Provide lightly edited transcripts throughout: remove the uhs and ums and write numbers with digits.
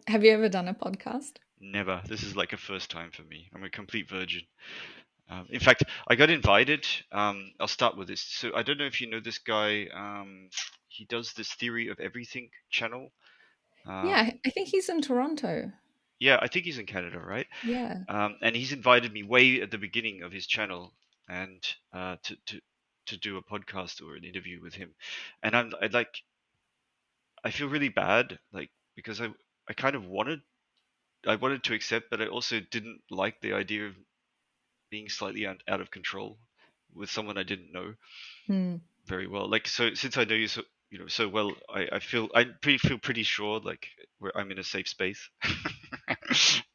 Have you ever done a podcast? Never. This is like a first time for me. I'm a complete virgin. In fact, I got invited. I'll start with this. So I don't know if you know this guy. He does this Theory of Everything channel. Yeah, Um, I think he's in Toronto. yeah, I think he's in Canada, right? Yeah. And he's invited me way at the beginning of his channel, and to do a podcast or an interview with him. And I feel really bad, like because I kind of I wanted to accept, but I also didn't like the idea of being slightly out of control with someone I didn't know Hmm. very well. Like, so since I know you so so well, I feel pretty sure like where I'm in a safe space.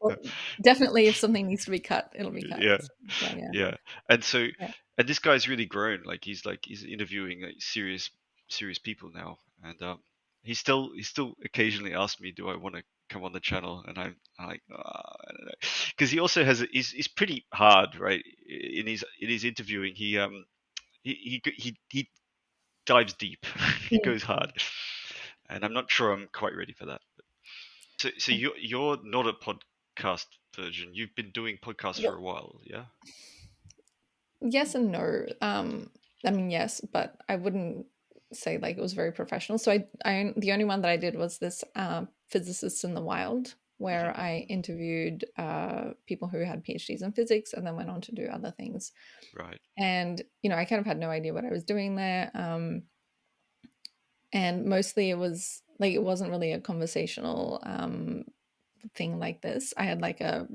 Well, definitely, if something needs to be cut, it'll be cut. Yeah, So, yeah. yeah. And so Yeah. and this guy's really grown. Like he's interviewing like serious people now, and he still occasionally asks me, do I want to come on the channel? And I'm like, I don't know, because he also he's pretty hard, right? In his interviewing, he dives deep, he Hmm. goes hard, and I'm not sure I'm quite ready for that. So you're not a podcast virgin. You've been doing podcasts for Well, a while, yeah? yes and no. I mean, yes, but I wouldn't say like it was very professional. So the only one that I did was this physicists in the wild, Hmm. where I interviewed people who had PhDs in physics and then went on to do other things. Right. And I kind of had no idea what I was doing there. And mostly it was like it wasn't really a conversational thing like this. I had like a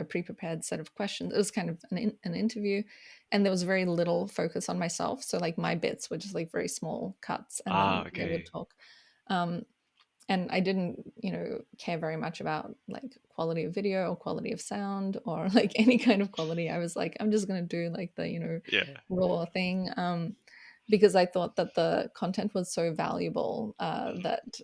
pre-prepared set of questions. It was kind of an interview, and there was very little focus on myself. So like my bits were just like very small cuts, and then they would Okay. talk. Um, and I didn't care very much about like quality of video or quality of sound or like any kind of quality. I was like, I'm just gonna do like the Yeah. raw thing. Because I thought that the content was so valuable Mhm. that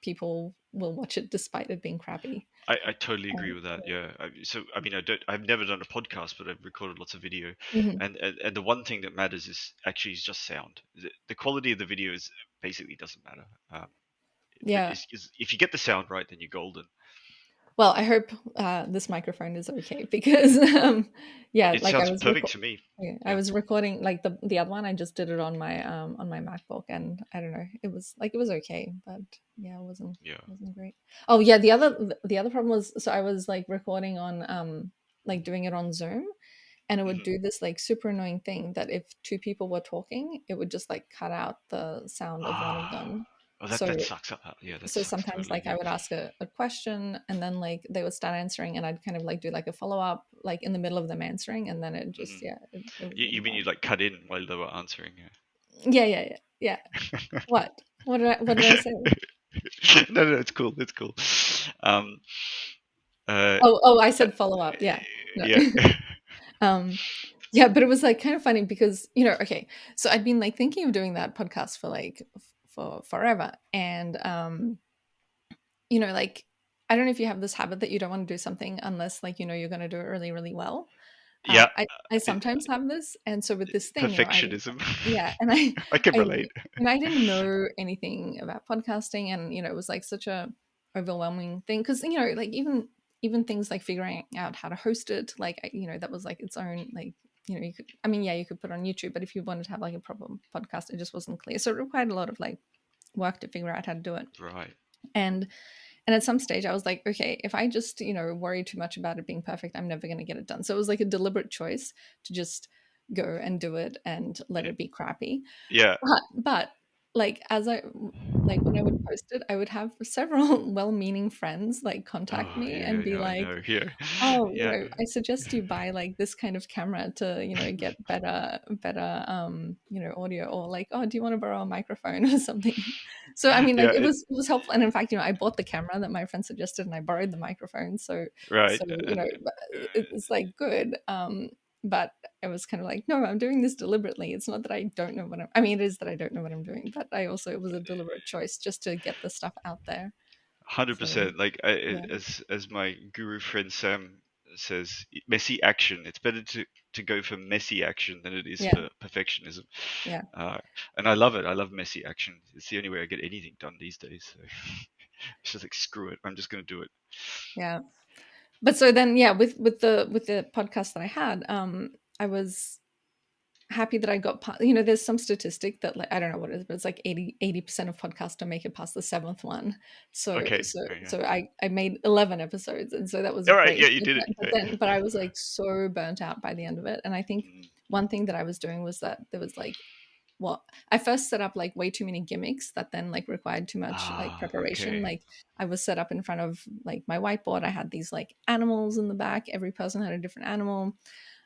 people will watch it despite it being crappy. I totally agree Um, with that. Yeah. So I mean, I've never done a podcast, but I've recorded lots of video, mhm. and the one thing that matters is just sound. The quality of the video is basically doesn't matter. But Yeah. if you get the sound right, then you're golden. Well, I hope this microphone is okay because yeah, It like sounds perfect to me. I Yeah. was recording like the other one. I just did it on my MacBook, and I don't know. It was okay, but yeah, it Yeah. wasn't great. Oh yeah, the other problem was, so I was like recording on like doing it on Zoom, and it would Hmm. do this like super annoying thing that if two people were talking, it would just like cut out the sound of one of Ah. them. Oh, that So that sucks. Yeah, that so sucks sometimes totally. like I Yeah. would ask a question, and then like they would start answering, and I'd kind of like do like a follow-up like in the middle of them answering, and then it just Hmm. it was You really mean bad. you like cut in while they were answering? Yeah. What did I say? No, no, it's cool. It's cool. Um, Oh, I uh, said follow-up. Yeah. No. yeah. um yeah, but it was like kind of funny because okay, so I'd been like thinking of doing that podcast for like for forever, and like I don't know if you have this habit that you don't want to do something unless like you're going to do it really really well. Yeah. I sometimes have this, and so with this thing, Perfectionism. yeah, and I I can I relate. and I didn't know anything about podcasting, and it was like such a overwhelming thing because like even things like figuring out how to host it, like that was like its own like you could, I mean, yeah, you could put it on YouTube, but if you wanted to have like a proper podcast, it just wasn't clear, so it required a lot of like work to figure out how to do it. Right. And at some stage I was like, okay, if I just worry too much about it being perfect, I'm never going to get it done. So it was like a deliberate choice to just go and do it and let Yeah. it be crappy. Yeah. But like like when I would post it, I would have several well-meaning friends like contact Oh, me yeah, and be yeah, I like, know. Yeah. oh, Yeah. I suggest you buy like this kind of camera to get better audio, or like, oh, do you want to borrow a microphone or something. So I mean, like Yeah. it was helpful, and in fact I bought the camera that my friend suggested, and I borrowed the microphone, so Right. so it's like good. But I was kind of like, no, I'm doing this deliberately. It's not that I don't know what I mean, it is that I don't know what I'm doing, but I also, it was a deliberate choice just to get the stuff out there. So 100%. Like yeah. as my guru friend Sam says, messy action. It's better to go for messy action than it is Yeah. for perfectionism. Yeah. And I love it. I love messy action. It's the only way I get anything done these days. So She's like, screw it, I'm just gonna do it. Yeah. But so then, yeah, with the podcast that I had, I was happy that I got there's some statistic that, like, I don't know what it is, but it's like 80% of podcasts don't make it past the seventh one. So Okay. so Yeah. so I made 11 episodes, and so that was All right. great. Yeah, you did But I it. was like so burnt out by the end of it. And I think Mm. one thing that I was doing was that there was like, well, I first set up like way too many gimmicks that then like required too much like Ah, preparation. okay. Like I was set up in front of like my whiteboard. I had these like animals in the back. Every person had a different animal.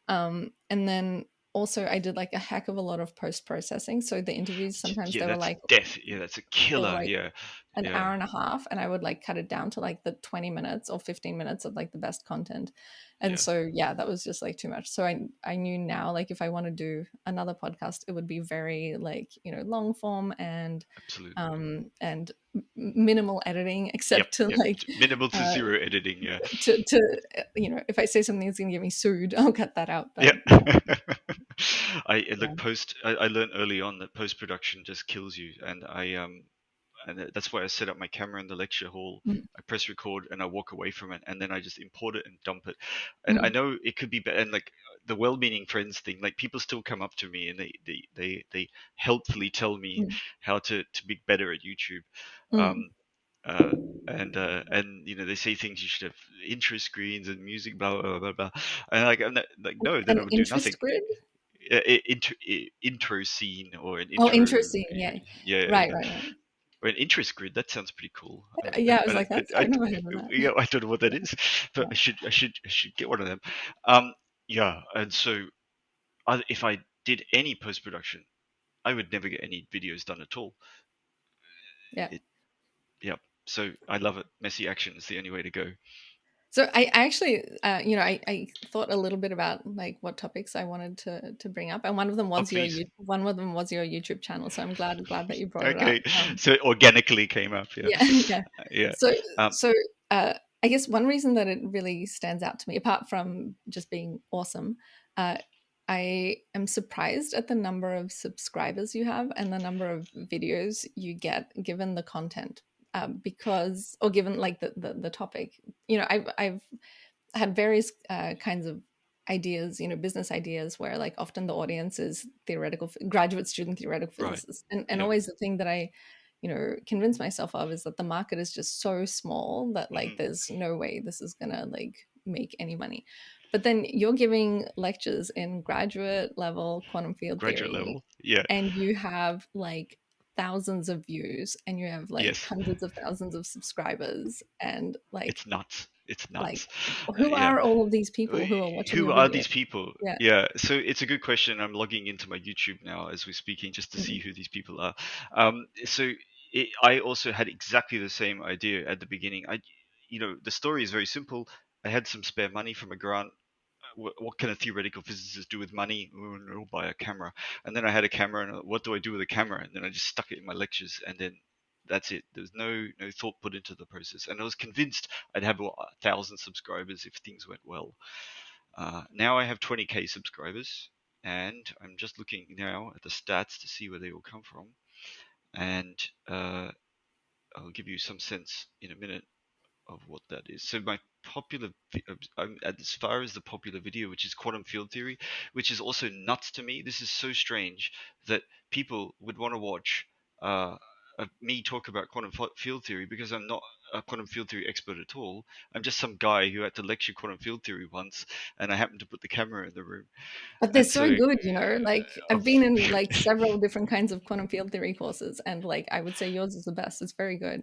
And then also I did like a heck of a lot of post processing. So the interviews, sometimes Yeah, they were that's like, death. Yeah, that's a they were killer. like Yeah, an yeah, hour and a half, and I would like cut it down to like the 20 minutes or 15 minutes of like the best content. And yeah. so yeah, that was just like too much. So I knew now, like, if I want to do another podcast, it would be very like, long form and Absolutely. minimal editing, Yep, except to yep. like Minimal to uh zero editing. Yeah, to if I say something that's going to get me sued, I'll cut that out. But yeah. yeah. I Yeah. look post. I learned early on that post production just kills you, and that's why I set up my camera in the lecture hall. Mm, I press record and I walk away from it, and then I just import it and dump it. And I mm, know it could be better. And like the well-meaning friends thing, like people still come up to me and they helpfully tell me mm, how to be better at YouTube. mm. Um, uh, and they say things, you should have intro screens and music, blah blah blah blah. And like I'm not, like no, then An I would do nothing. interest grid. Intro scene or an Oh, intro, interesting. Yeah. yeah, Right, right, right. or an interest grid. That sounds pretty cool. Yeah, I was like, that's, I've never heard of that. Yeah, I don't know what that is, but Yeah. I should get one of them. Um, yeah, and so if I did any post production, I would never get any videos done at all. Yeah. It, yeah, so I love it. Messy action is the only way to go. So I actually, I thought a little bit about like what topics I wanted to bring up, and one of them Oh, was please. one of them was your YouTube channel. So I'm glad that you brought it up. Okay, so it organically came up. Yeah, Yeah, yeah. yeah. So Um, so I guess one reason that it really stands out to me, apart from just being awesome, uh, I am surprised at the number of subscribers you have and the number of videos you get given the content. Because, or given like the topic, I've had various kinds of ideas, business ideas, where like often the audience is theoretical graduate student theoretical right. physicists, and Yep. always the thing that I convince myself of is that the market is just so small that like Hmm. there's no way this is gonna like make any money. But then you're giving lectures in graduate level quantum field Graduate theory, level. Yeah. and you have like thousands of views, and you have like Yes. hundreds of thousands of subscribers, and It's nuts. It's like nuts. who Yeah. are all of these people who are watching Who your are video? these people? Yeah. Yeah, so it's a good question. I'm logging into my YouTube now as we're speaking just to see Mm, who these people are. I also had exactly the same idea at the beginning. The story is very simple. I had some spare money from a grant. What can a theoretical physicist do with money? We'll buy a camera. And then I had a camera, and what do I do with a camera? And then I just stuck it in my lectures, and then that's it. There was no thought put into the process, and I was convinced I'd have 1,000 subscribers if things went well. Now I have 20k subscribers, and I'm just looking now at the stats to see where they all come from, and I'll give you some sense in a minute of what that is. So my popular, as far as the popular video, which is quantum field theory, which is also nuts to me. This is so strange that people would want to watch uh, me talk about quantum field theory, because I'm not a quantum field theory expert at all. I'm just some guy who had to lecture quantum field theory once, and I happened to put the camera in the room, but they're and so so. good, like Uh, I've been in like several different kinds of quantum field theory courses, and like I would say yours is the best. It's very good.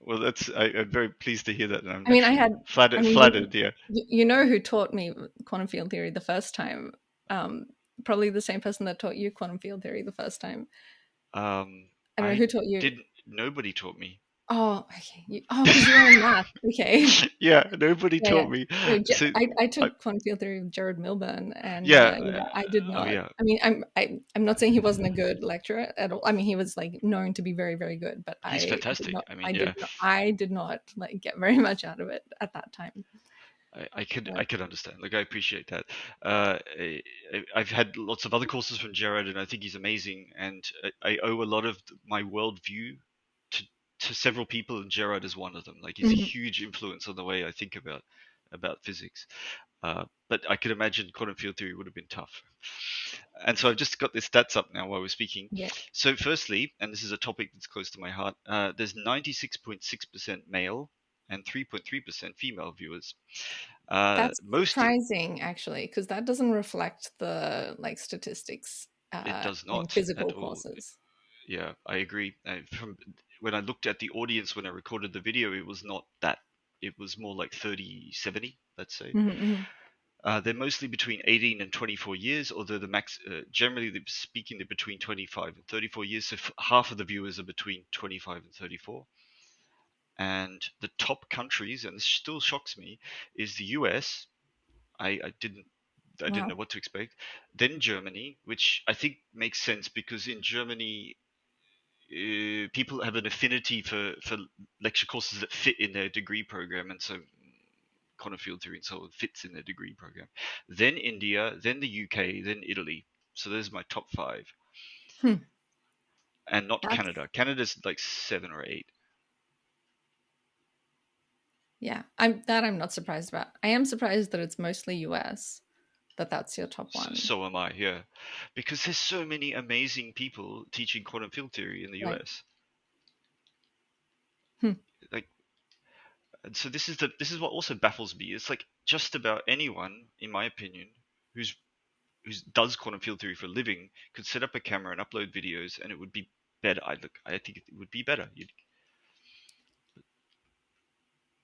well, I'm very pleased to hear that, and I'm I mean, I actually had, I flattered. mean, Flattered, yeah. you know who taught me quantum field theory the first time? Um, Probably the same person that taught you quantum field theory the first time. I don't know I who taught you. didn't. Nobody taught me. Oh, okay. Because you were in math. Okay. Yeah, nobody Yeah, yeah. taught me. No, So, I I, took quantum field theory with Jared Milburn, and yeah, I did oh not. yeah, I mean, I'm not saying he wasn't a good lecturer at all. I mean, he was like known to be very, very good, but he's fantastic. I mean, yeah, I did not like get very much out of it at that time. I could understand. Like, I appreciate that. I've had lots of other courses from Jared, and I think he's amazing. And I owe a lot of my worldview to to several people, and Gerard is one of them. Like he's a Mhm. huge influence on the way I think about physics. But I could imagine quantum field theory would have been tough. And so I've just got the stats up now while we're speaking. Yeah, So firstly, and this is a topic that's close to my heart, there's 96.6% male and 3.3% female viewers. that's Most surprising actually, because that doesn't reflect the like statistics It does in not at physical all. courses. Yeah, I agree. From when I looked at the audience when I recorded the video, it was not that. It was more like 30-70, let's say. Mhm. They're mostly between 18 and 24 years, although generally speaking, they're between 25 and 34 years. So half of the viewers are between 25 and 34. And the top countries, and this still shocks me, is the US. I didn't know Wow. what to expect. Then Germany, which I think makes sense because in Germany, people have an affinity for lecture courses that fit in their degree program, and so quantum field theory and so on fits in their degree program. Then India, then the UK, then Italy. So there's my top five, Hmm. and not That's Canada. Canada's like 7 or 8. yeah. I'm not surprised about. I am surprised that it's mostly US, that that's your top So, one. so am I, yeah, because there's so many amazing people teaching quantum field theory in the Right. US. Hmm. Like, and so this is what also baffles me. It's like just about anyone, in my opinion, who's who does quantum field theory for a living could set up a camera and upload videos, and it would be better. I think it would be better.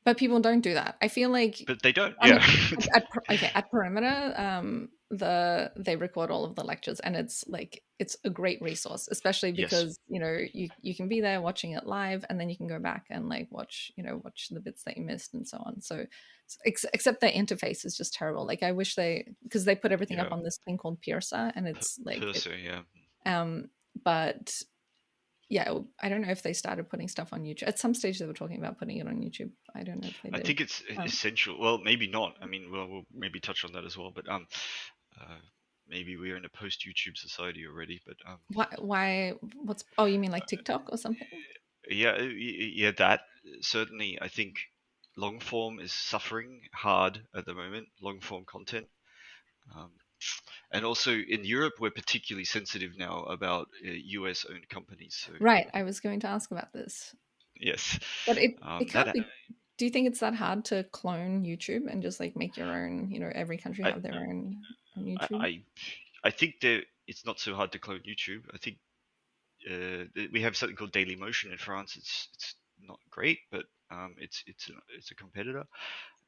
But people don't do that. I feel like, But they don't. I Yeah, mean, okay, at Perimeter, they record all of the lectures, and it's like it's a great resource, especially yes, because you can be there watching it live, and then you can go back and like watch the bits that you missed and so on. So, except their interface is just terrible. Like I wish because they put everything up yeah, on this thing called Pearsa, and it's like it, Perso, yeah. um, but yeah, I don't know if they started putting stuff on YouTube. At some stage, they were talking about putting it on YouTube. I don't know if they I did. think it's Um, essential. Well, maybe not. I mean, well, we'll maybe touch on that as well. But uh, maybe we're in a post YouTube society already. But why? Why? What's? Oh, you mean like TikTok or something? yeah, yeah, that certainly. I think long form is suffering hard at the moment. Long form content. Um, And also in Europe, we're particularly sensitive now about US owned companies. So, Right. I was going to ask about this, yes, but it can't that be. Do you think it's that hard to clone YouTube and just like make your own? Every country I, have their own I, YouTube. I, I think that it's not so hard to clone YouTube. I think we have something called Daily Motion in France. It's not great, but it's a competitor,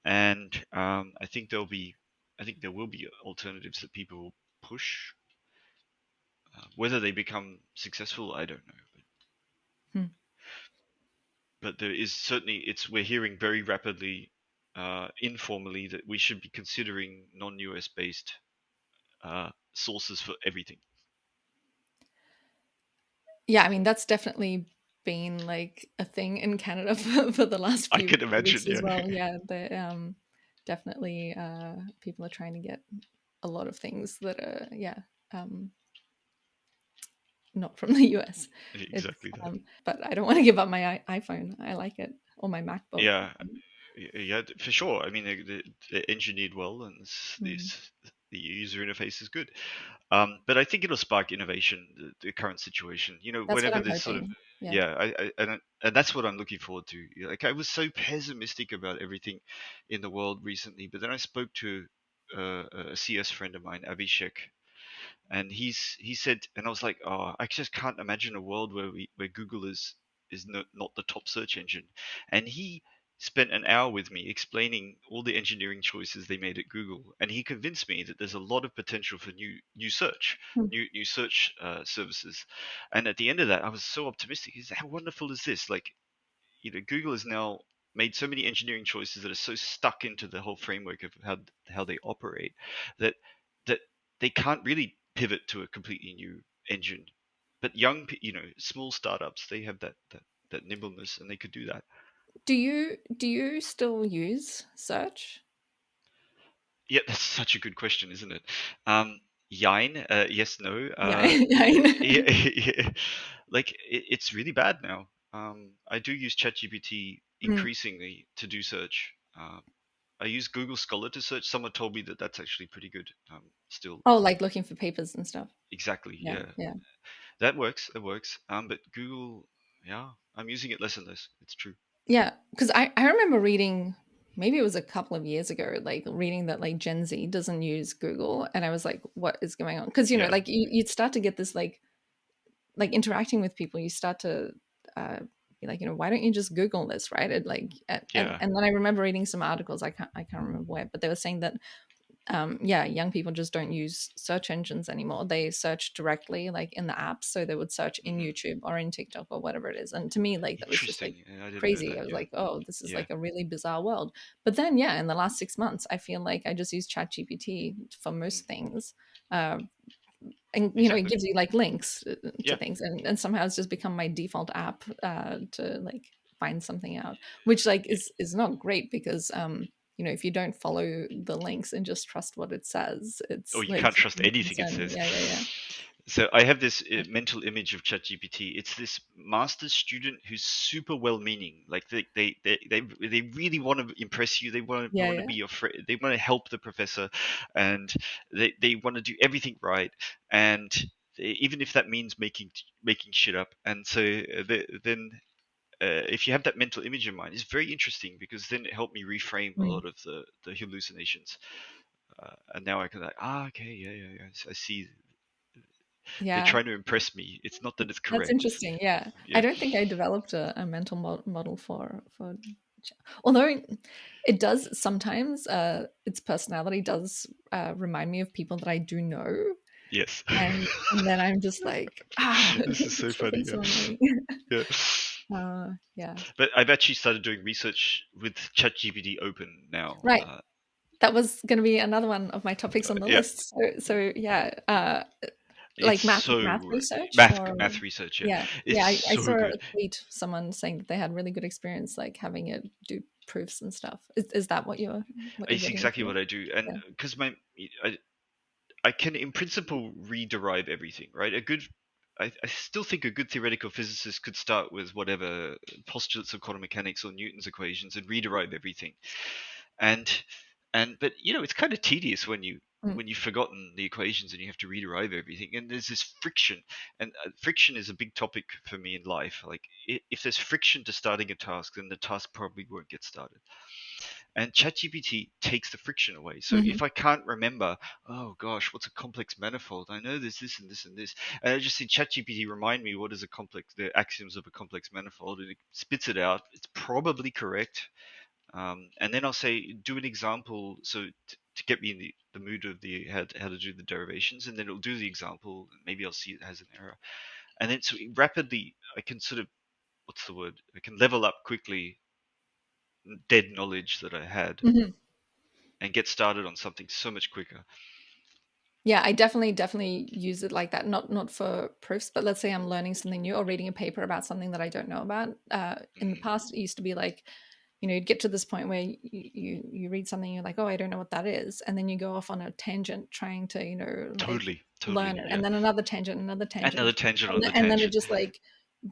and I think there will be alternatives that people will push. Whether they become successful, I don't know. Hmm. But there is certainly we're hearing very rapidly, informally, that we should be considering non-US based sources for everything. Yeah, I mean that's definitely been like a thing in Canada for the last I few can imagine, weeks as yeah. well. Yeah, definitely people are trying to get a lot of things that are um, not from the US. It's Exactly that. but I don't want to give up my iPhone. I like it, or my MacBook. Yeah, yeah, for sure. I mean, they're engineered well, and Mm. the user interface is good. But I think it'll spark innovation. The current situation, That's what whenever I'm there's sort of, hoping. Yeah. yeah, and that's what I'm looking forward to. Like I was so pessimistic about everything in the world recently, but then I spoke to a CS friend of mine, Avishek, and he said, and I was like, oh, I just can't imagine a world where Google is not the top search engine. And he spent an hour with me explaining all the engineering choices they made at Google, and he convinced me that there's a lot of potential for new search, Hmm. new search services. And at the end of that, I was so optimistic. He said, how wonderful is this? Like, Google has now made so many engineering choices that are so stuck into the whole framework of how they operate that that they can't really pivot to a completely new engine. But small startups, they have that nimbleness, and they could do that. Do you still use search? Yeah, that's such a good question, isn't it? Yine, yes, no. Yeah. Yeah. Yeah, yeah, like it's really bad now. I do use ChatGPT Mm. increasingly to do search. I use Google Scholar to search. Someone told me that that's actually pretty good. Still, Oh, like looking for papers and stuff. exactly, Yeah, yeah, yeah. that works. It works. But Google, yeah, I'm using it less and less. It's true. Yeah, because I remember reading, maybe it was a couple of years ago, like reading that like Gen Z doesn't use Google, and I was like, what is going on? Because Yeah, like you'd start to get this like interacting with people, you start to uh, be like, why don't you just Google this, right? It like yeah. and then I remember reading some articles, I can't remember where, but they were saying that yeah, young people just don't use search engines anymore. They search directly like in the apps. So they would search in Hmm. YouTube or in TikTok or whatever it is. And to me, like that was just like Interesting. Yeah, I didn't know crazy. that. I was Yeah, like, oh, this is yeah. like a really bizarre world. But then, yeah, in the last 6 months, I feel like I just use ChatGPT for Mm, most things. Uh, and it exactly. gives you like links to Yeah, things, and somehow it's just become my default app to like find something out, which like yeah. is not great because if you don't follow the links and just trust what it says, Oh, it's you like can't trust anything it concerning. says. Yeah, yeah, So I have this mental image of ChatGPT. It's this master's student who's super well-meaning. Like they really want to impress you. They want to yeah, want to yeah, be your friend. They want to help the professor, and they want to do everything right. And even if that means making shit up. And so then if you have that mental image in mind, it's very interesting because then it helped me reframe yeah. a Mm. lot of the hallucinations. And now I can like, okay, yeah, yeah, yeah. I see they're Yeah. trying to impress me. It's not that it's That's correct. interesting. Yeah, I Yeah. don't think I developed a mental model although it does sometimes. Its personality does remind me of people that I do know, Yes. and then I'm just like, This is so it's funny. looking Yeah. so me. Yeah. Yeah, But I've actually started doing research with ChatGPT open now. right. That was going to be another one of my topics on the Yeah. list. So yeah, It's like math so research or math research. Yeah. yeah, It's yeah. I saw so a good. tweet, someone saying that they had really good experience, like having it do proofs and stuff. Is that what you're It's getting exactly into? what I do, and Yeah. because I, I can in principle rederive everything, right? I still think a good theoretical physicist could start with whatever postulates of quantum mechanics or Newton's equations and rederive everything. And but it's kind of tedious Mm. when you've forgotten the equations and you have to rederive everything. And there's this friction, and friction is a big topic for me in life. Like if there's friction to starting a task, then the task probably won't get started. And ChatGPT takes the friction away. So Hmm. if I can't remember, oh gosh, what's a complex manifold? I know there's this and this and this, and I just see ChatGPT remind me what is the axioms of a complex manifold, and it spits it out. It's probably correct, and then I'll say do an example. So to get me in the mood of the how to do the derivations, and then it'll do the example. And maybe I'll see it has an error, and then so rapidly I can sort of what's the word? I can level up quickly dead knowledge that I had Hmm. and get started on something so much quicker. Yeah, I definitely use it like that. Not for proofs, but let's say I'm learning something new or reading a paper about something that I don't know about. In the Mm, past, it used to be like, you'd get to this point where you read something, you're like, oh, I don't know what that is, and then you go off on a tangent trying to like totally, learn totally, it, yeah. and then another Another tangent, tangent on and the then it tangent. just like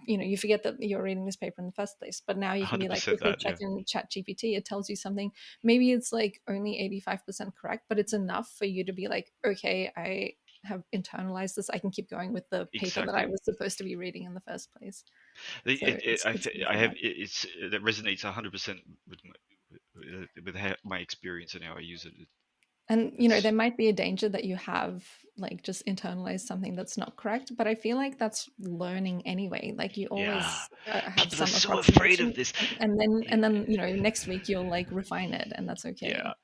you forget that you're reading this paper in the first place. But now you can be like 100% quickly that, yeah. check in Chat GPT. It tells you something. Maybe it's like only 85% correct, but it's enough for you to be like, okay, I have internalized this. I can keep going with the paper that I Exactly. was supposed to be reading in the first place. So it's good I for have that. that resonates 100% with my experience and how I use it. And It's there might be a danger that you have like just internalized something that's not correct, but I feel like that's learning anyway. Like you yeah. always have People are some so afraid of approximation, this. and then next week you'll like refine it, and that's Yeah. okay.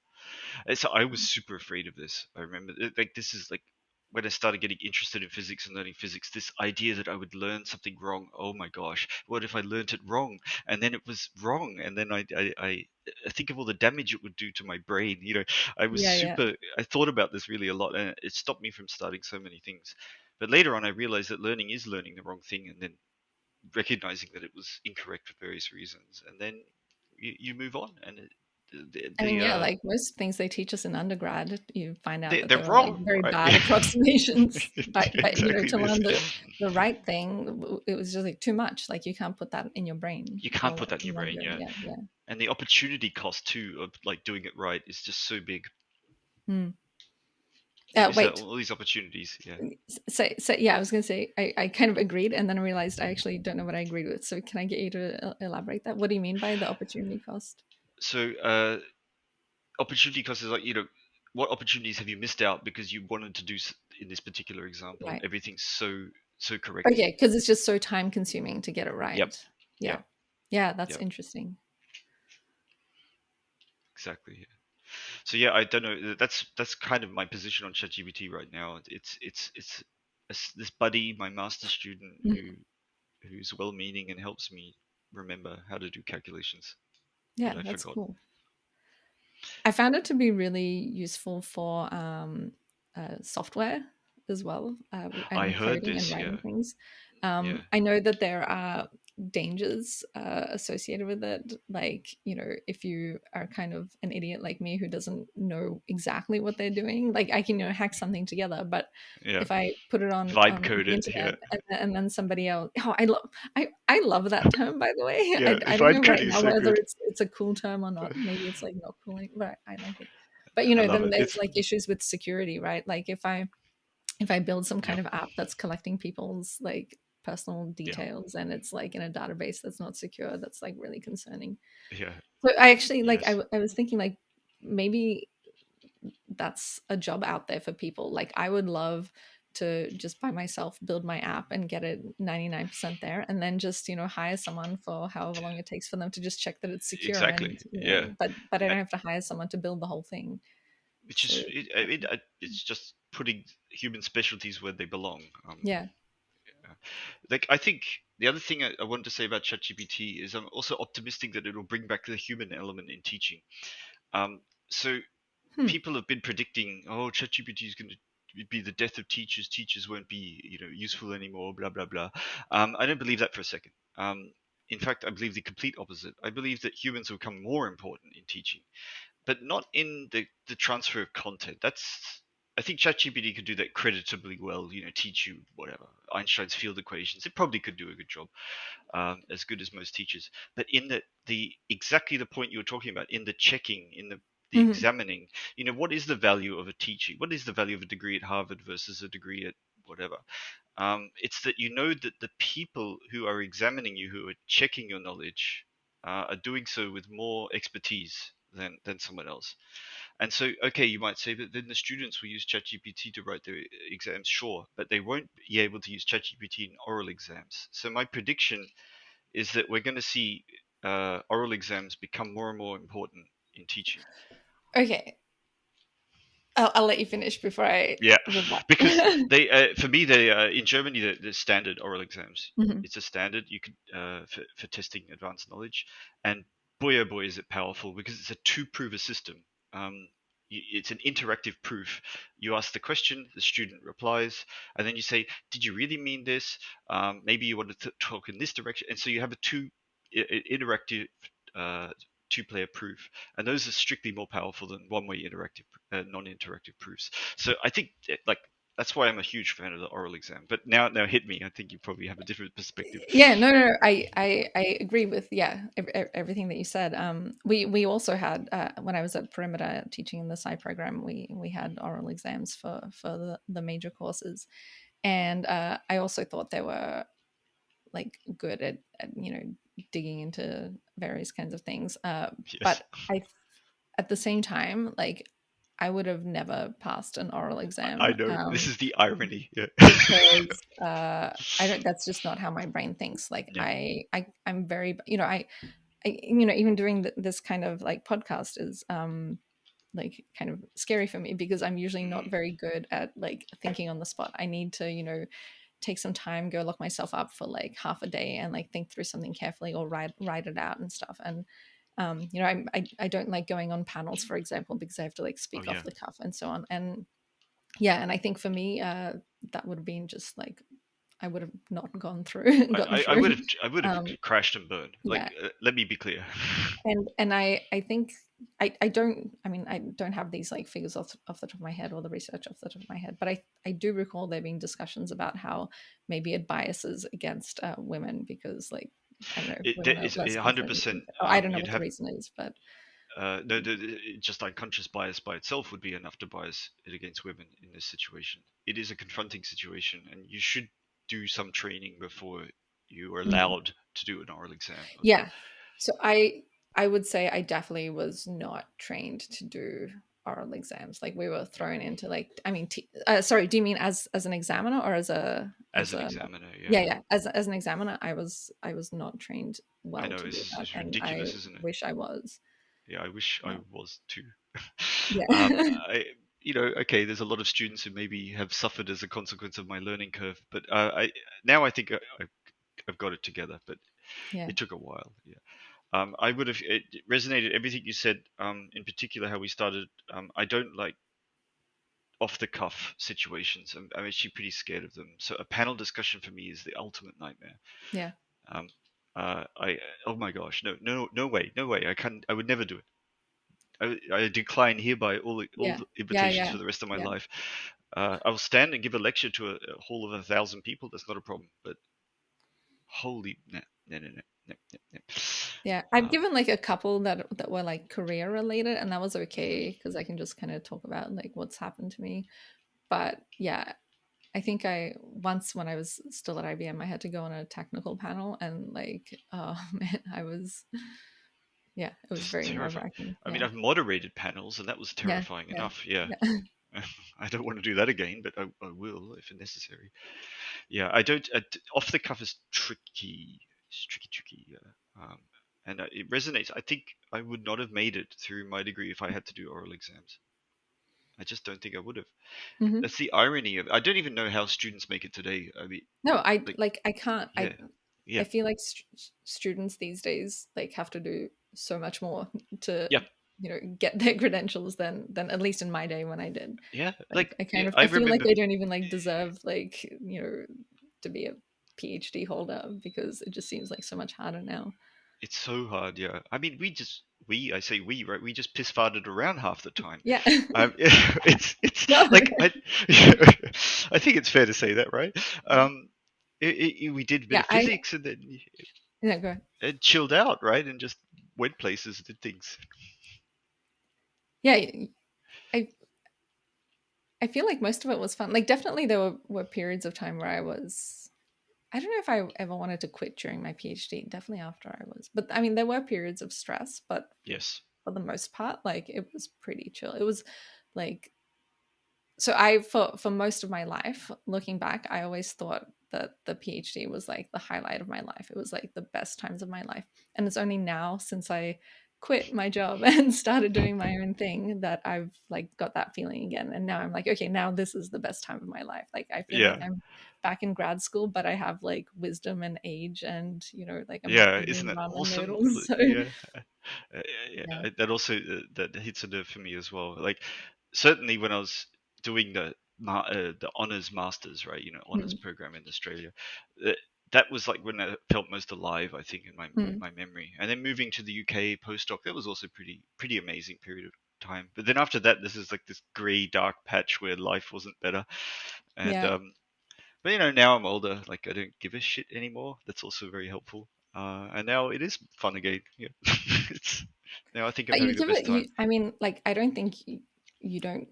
So I was super afraid of this. I remember, like, this is like when I started getting interested in physics and learning physics. This idea that I would learn something wrong. Oh my gosh, what if I learned it wrong? And then it was wrong, and then I think of all the damage it would do to my brain. I was Yeah, yeah. super. I thought about this really a lot, and it stopped me from starting so many things. But later on, I realized that learning is learning the wrong thing, and then recognizing that it was incorrect for various reasons, and then you move on, and I mean, yeah, like most things they teach us in undergrad, you find out that they're they were like wrong, very right? bad approximations. But Yeah, you know, exactly to this. learn the right thing, it was just like too much. Like you can't put that in your brain You can't all put that in in your one brain, go. yeah. Yeah, yeah. And the opportunity cost too of like doing it right is just so big. Hmm. You miss out Wait. on all these opportunities. Yeah. So yeah, I was gonna say I kind of agreed, and then I realized I actually don't know what I agreed with. So can I get you to elaborate that? What do you mean by the opportunity cost? So opportunity cost is like, what opportunities have you missed out because you wanted to do in this particular example Right. everything so correctly. Okay, because it's just so time consuming to get it Yep. right. Yeah. Yep. Yeah, that's Yep. interesting. Exactly. Yeah. So yeah, I don't know. That's kind of my position on ChatGPT right now. It's this buddy, my master student, Mhm. who's well-meaning and helps me remember how to do calculations Yeah, that I that's forgot. cool. I found it to be really useful for software as well, I and heard coding and this. Yeah. writing things. Yeah. I know that there are dangers associated with it. Like, you know, if you are kind of an idiot like me who doesn't know exactly what they're doing, like I can, you know, hack something together, but Yeah. if I put it Vibe on code the it. Yeah. internet and then somebody else, oh, I love that term, by the way. Yeah. I don't know Vibe right coding is now so whether good. it's a cool term or not. Maybe it's like not cool, but I like it. But you I know, love then it. there's It's like issues with security, right? Like if I build some yeah. kind of app that's collecting people's like personal Yeah. details and it's like in a database that's not secure, that's like really concerning. Yeah. So I actually like Yes. I was thinking like maybe that's a job out there for people. Like I would love to just by myself build my app and get it 99% there and then just, you know, hire someone for however long it takes for them to just check that it's secure Exactly. and, you Yeah. know, but I Uh, don't have to hire someone to build the whole thing. Which So is it's just putting human specialties where they belong. yeah. Yeah. Like I think the other thing I wanted to say about ChatGPT is I'm also optimistic that it'll bring back the human element in teaching. So Hmm. people have been predicting, oh, ChatGPT is going to be the death of teachers. Teachers won't be, useful anymore. Blah blah blah. I don't believe that for a second. In fact, I believe the complete opposite. I believe that humans will become more important in teaching, but not in the transfer of content. That's I think ChatGPT could do that creditably well. Teach you whatever Einstein's field equations. It probably could do a good job, as good as most teachers. But in the exactly the point you were talking about, in the checking, in the Mhm. examining, what is the value of a teaching? What is the value of a degree at Harvard versus a degree at whatever? It's that that the people who are examining you, who are checking your knowledge, are doing so with more expertise than someone else. And so, okay, you might say that then the students will use ChatGPT to write their exams, sure, but they won't be able to use ChatGPT in oral exams. So my prediction is that we're going to see oral exams become more and more important in teaching. Okay. I'll let you finish before I Yeah, rebut. because for me, in Germany, the standard oral exams. Mhm. It's a standard you could for testing advanced knowledge, and boy oh boy is it powerful because it's a two-prover system. Um, it's an interactive proof. You ask the question, the student replies, and then you say, "Did you really mean this? Maybe you want to talk in this direction." And so you have a interactive. Uh, Two-player proof, and those are strictly more powerful than one-way interactive, non-interactive proofs. So I think like that's why I'm a huge fan of the oral exam. But now hit me. I think you probably have a different perspective. Yeah, no, no, no, I agree with everything that you said. We also had when I was at Perimeter teaching in the Sci program, we had oral exams for the major courses, and I also thought they were like good at you know digging into various kinds of things. Yes, But I at the same time like I would have never passed an oral I exam. know. This is the irony. Yeah. Because I don't. That's just not how my brain thinks. Like Yeah. I'm very, you know, you know, even doing this kind of like podcast is like kind of scary for me because I'm usually not Mm, very good at like thinking on the spot. I need to, you know, take some time, go lock myself up for like half a day and like think through something carefully or write it out and stuff. And you know, I don't like going on panels, for example, because I have to like oh speak yeah. off the cuff and so on. And yeah, and I think for me, that would have been just like I would have not gone through, gotten I through. would have crashed and burned. Like Yeah, let me be clear. and I think I don't, I mean, I don't have these like figures off the top of my head or the research off the top of my head, but I do recall there being discussions about how maybe it biases against women because, like, I don't know, women are It's less confident. 100%. Or I don't know You'd what the have reason is, but no, just unconscious bias by itself would be enough to bias it against women in this situation. It is a confronting situation, and you should do some training before you are mm, allowed to do an oral exam. yeah. So I would say I definitely was not trained to do oral exams. Like we were thrown into like, I mean, sorry, do you mean as an examiner or As as an a examiner, yeah. yeah, yeah, as an examiner, I was not trained I well know to do this that, is and I ridiculous, isn't it? wish I was. Yeah, I wish I Yeah. was too. Yeah. I, okay, there's a lot of students who maybe have suffered as a consequence of my learning curve, but now I think I've got it together, but Yeah. it took a while. Yeah. I would have it resonated everything you said. In particular, how we started. I don't like off the cuff situations. I'm actually pretty scared of them. So a panel discussion for me is the ultimate nightmare. Yeah. Um, I oh my gosh, no way, no way. I would never do it. I decline hereby all Yeah. the Yeah. invitations Yeah. for the rest of my Yeah. life. I will stand and give a lecture to a hall of 1,000 people. That's not a problem. But holy no, no, no, no, no, no, no. Yeah, I've Um, given like a couple that were like career related, and that was okay because I can just kind of talk about like what's happened to me. But yeah, I think I once when I was still at IBM, I had to go on a technical panel, and like, oh man, I was yeah, it was just very nerve terrifying. wracking. I mean, Yeah, I've moderated panels, and that was yeah, terrifying yeah, enough. Yeah. yeah. I don't want to do that again, but I will if necessary. Yeah, I don't. Off the cuff is tricky. It's tricky. And it resonates. I think I would not have made it through my degree if I had to do oral exams. I just don't think I would have. Hmm. That's the irony of. I don't even know how students make it today. I mean, No, I like, like I can't. yeah, I yeah, feel like students these days like have to do so much more to yeah, get their credentials than at least in my day when I did. yeah. Like I Yeah, kind of I I feel like remember. they don't even like deserve like to be a PhD holder because it just seems like so much harder now. It's so hard, yeah. I mean, I say we, right? We just piss farted around half the time. Yeah. It's No. like I think it's fair to say that, right? We did a bit Yeah, of physics and then yeah, go ahead. it chilled out, right? And just went places, did things. Yeah, I I feel like most of it was fun. Like definitely there were periods of time where I don't know if I ever wanted to quit during my PhD. Definitely after I was. But I mean there were periods of stress, but Yes. for the most part, like it was pretty chill. It was like so I for most of my life, looking back, I always thought that the PhD was like the highlight of my life. It was like the best times of my life. And it's only now since I quit my job and started doing my own thing that I've like got that feeling again. And now I'm like, okay, now this is the best time of my life. Like I feel like Yeah. I'm back in grad school, but I have like wisdom and age and like I'm Yeah. Isn't eating that ramen awesome? noodles. So Yeah. yeah. That also that hits a nerve for me as well. Like certainly when I was doing the honors masters, right? Honors Mm, program in Australia. Uh, that was like when I felt most alive, I think, in mm, my memory. And then moving to the UK postdoc, that was also pretty amazing period of time. But then after that, this is like this grey dark patch where life wasn't better. And yeah. but now I'm older, like I don't give a shit anymore. That's also very helpful. And now it is fun again. Yeah, it's now I think I'm But you having the give best it time. I mean, like I don't think you don't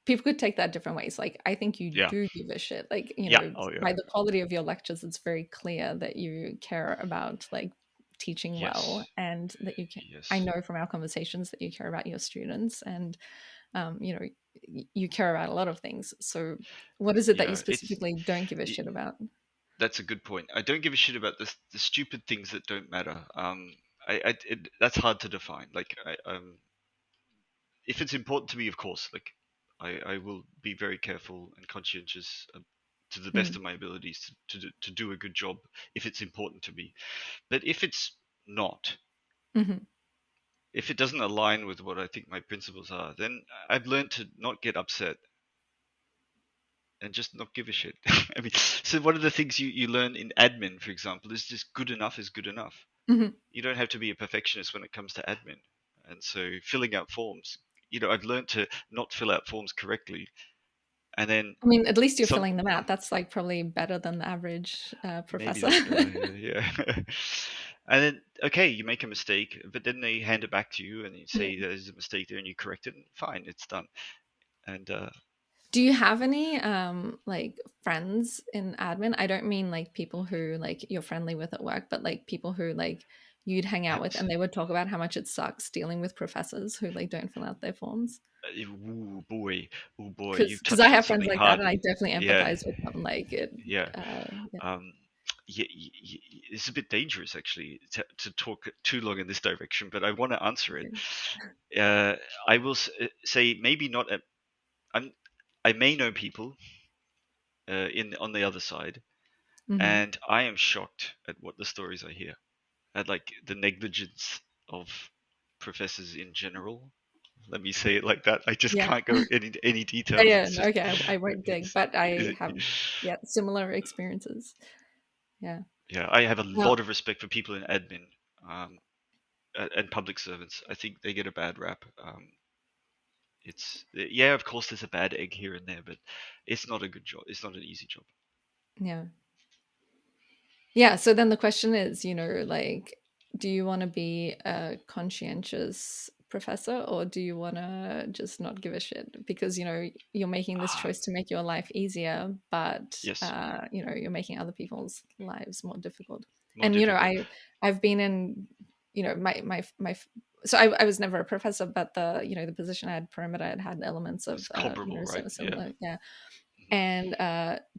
people could take that different ways. Like I think you Yeah, do give a shit. Like, yeah, oh yeah, by the quality of your lectures, it's very clear that you care about like teaching well yes, and that I yes, know from our conversations that you care about your students and you care about a lot of things. So what is it that you yeah. specifically don't give a It, shit about? that's a good point. I don't give a shit about the stupid things that don't matter. That's hard to define. Like if it's important to me, of course, like I will be very careful and conscientious. To the best Mm, of my abilities to do a good job if it's important to me. But if it's not, hmm. if it doesn't align with what I think my principles are, then I've learned to not get upset and just not give a shit. I mean, so one of the things you learn in admin, for example, is just good enough is good enough. Hmm. You don't have to be a perfectionist when it comes to admin. and so filling out forms, I've learned to not fill out forms correctly, and then I mean, at least you're some filling them out. That's like probably better than the average maybe professor. that's better. Yeah. And then okay, you make a mistake, but then they hand it back to you and you Yeah. say there's a mistake there, and you correct it, and fine, it's done. And Do you have any like friends in admin? I don't mean like people who like you're friendly with at work, but like people who like you'd hang out with and they would talk about how much it sucks dealing with professors who like don't fill out their forms. ooh boy, ooh boy, you've Because I touched on have friends something like that, hard. and I definitely Yeah, empathize with them. Like it, yeah. yeah. Um, yeah, it's a bit dangerous actually to talk too long in this direction, but I want to answer it. Okay. I will say maybe not. I'm, I may know people in on the other side, Mm-hmm. and I am shocked at what the stories I hear, at like the negligence of professors in general. Let me say it like that. I just Yeah. can't go any Yeah, details. yeah. It's No, just okay, I won't dig, it's but I it, have, yeah, similar experiences. Yeah. yeah. I have a Well, lot of respect for people in admin um, and public servants. I think they get a bad rap. It's yeah, of course, there's a bad egg here and there, but it's not a good job. It's not an easy job. yeah. Yeah, so then the question is, like, do you want to be a conscientious professor or do you want to just not give a shit? Because, you're making this Ah, choice to make your life easier, but, yes, you're making other people's lives more difficult. more And, difficult. I've been in, so I was never a professor, but the position I had perimeter, it had elements of, It's comparable, right? Yeah. similar, yeah. Mhm. And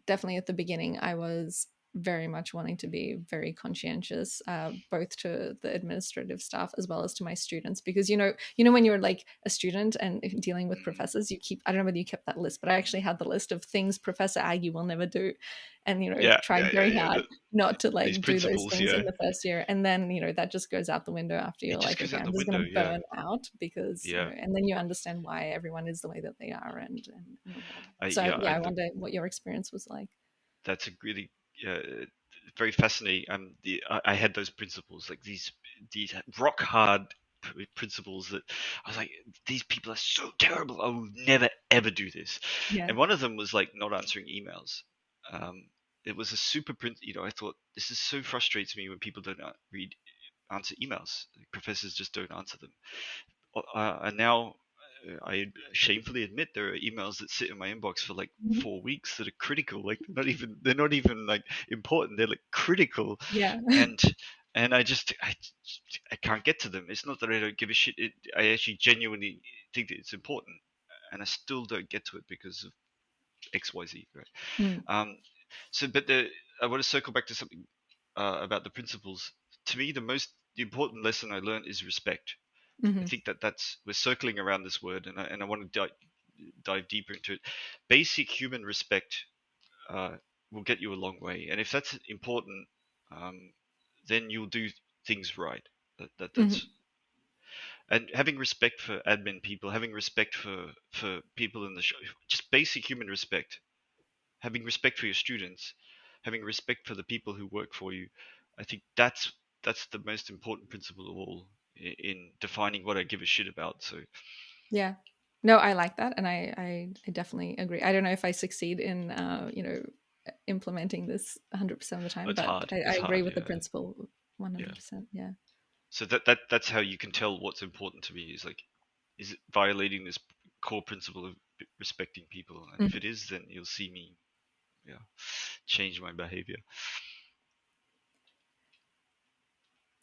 definitely at the beginning, I was very much wanting to be very conscientious, both to the administrative staff as well as to my students, because when you're like a student and dealing with Mhm. professors, you keep, I don't know whether you kept that list, but I actually had the list of things Professor Aggie will never do, and Yeah, tried yeah, yeah, very yeah. hard not to These like do those principles, things in yeah. the first year, and then that just goes out the window after It you're just like, goes okay, out I'm the just window, going to yeah. burn out, because Yeah. and then you understand why everyone is the way that they are, and whatever. I So yeah, yeah, I I look wonder what your experience was like. that's a really very fascinating. I had those principles, like these rock hard principles that I was like, these people are so terrible. I will never ever do this. Yeah. And one of them was like not answering emails. Um, it was a super print. I thought this is so frustrates me when people don't read answer emails. Professors just don't answer them. And now I shamefully admit there are emails that sit in my inbox for like Mhm. 4 weeks that are critical. Like they're not even like important. They're like critical, Yeah. and I can't get to them. It's not that I don't give a shit. I actually genuinely think that it's important, and I still don't get to it because of X Y Z. Right. Mm. Um. So, I want to circle back to something about the principles. To me, the important lesson I learned is respect. I Mhm. think that's we're circling around this word, and I want to dive deeper into it. Basic human respect uh, will get you a long way, and if that's important, um, then you'll do things right. That's Mhm. and having respect for admin people, having respect for people in the show, just basic human respect. Having respect for your students, having respect for the people who work for you. I think that's the most important principle of all in defining what I give a shit about. So Yeah. No, I like that, and I definitely agree. I don't know if I succeed in implementing this 100% of the time, it's but hard. I It's agree hard. with the Yeah, principle yeah. 100%. Yeah. So that's how you can tell what's important to me is like, is it violating this core principle of respecting people? And if Mhm. it is, then you'll see me, yeah, change my behavior.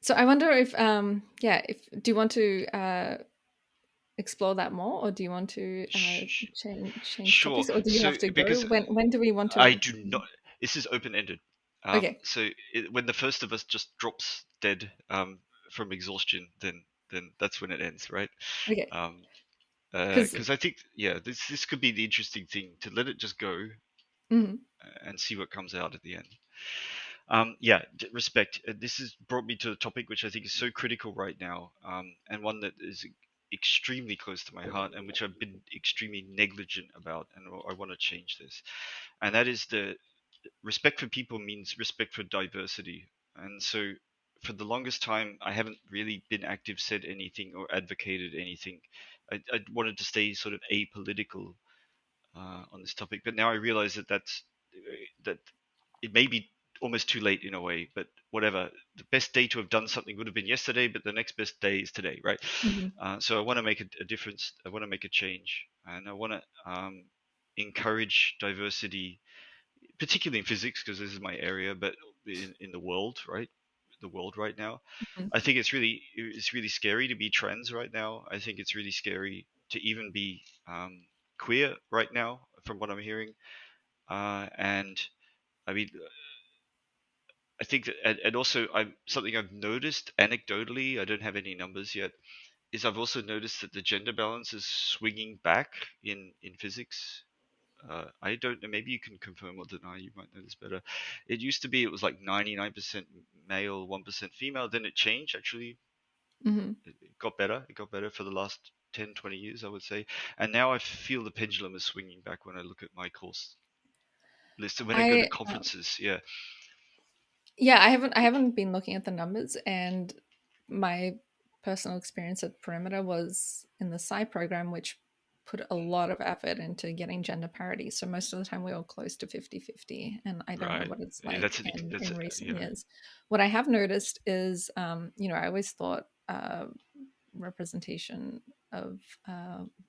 So I wonder if yeah, if do you want to explore that more, or do you want to change Sure. topics, or do you So have to go? because When do we want to? I do not. This is open ended. Okay. So when the first of us just drops dead from exhaustion, then that's when it ends, right? Okay. Um, Because because I think yeah, this could be the interesting thing to let it just go and see what comes out at the end. Yeah, respect. This has brought me to a topic which I think is so critical right now, and one that is extremely close to my heart, and which I've been extremely negligent about, and I want to change this. And that is the respect for people means respect for diversity. And so, for the longest time, I haven't really been active, said anything, or advocated anything. I wanted to stay sort of apolitical on this topic, but now I realize that it may be almost too late in a way. But whatever, the best day to have done something would have been yesterday, but the next best day is today, right? Mhm. So I want to make a difference. I want to make a change, and I want to encourage diversity, particularly in physics, because this is my area, but in the world, right? The world right now. Mhm. I think it's really scary to be trans right now. I think it's really scary to even be queer right now, from what I'm hearing. And I mean, I think that, and also something I've noticed anecdotally. I don't have any numbers yet. Is I've also noticed that the gender balance is swinging back in physics. I don't know. Maybe you can confirm or deny. You might know this better. It used to be it was like 99% male, 1% female. Then it changed. Actually, Mhm. it got better. It got better for the last 10, 20 years, I would say. And now I feel the pendulum is swinging back when I look at my course list and when I go to I conferences. Yeah. Yeah, I haven't been looking at the numbers, and my personal experience at Perimeter was in the Sci program, which put a lot of effort into getting gender parity. So most of the time we were close to 50-50, and I don't know Right. what it's That's like an that's in recent yeah. years. What I have noticed is, I always thought representation of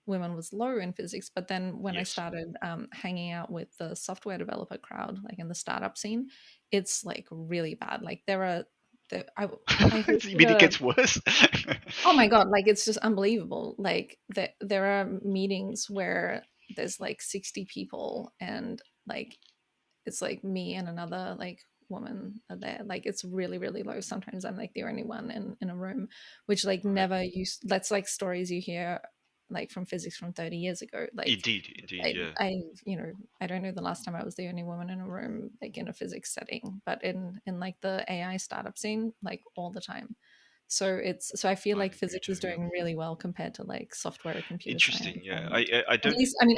women was low in physics, but then when I Yes. started hanging out with the software developer crowd, like in the startup scene, it's like really bad. Like I You hosted mean it a gets worse? oh my god, like it's just unbelievable. Like there are meetings where there's like 60 people, and like it's like me and another like woman are there. Like it's really really low. Sometimes I'm like the only one in a room, which like Right. never used. That's like stories you hear like from physics from 30 years ago. Like Indeed, indeed, I, yeah. I, I don't know the last time I was the only woman in a room, like in a physics setting, but in like the AI startup scene, like all the time. So I feel I like agree physics too, is yeah. doing really well compared to like software or computer Interesting, science, yeah. and I at don't, least I mean,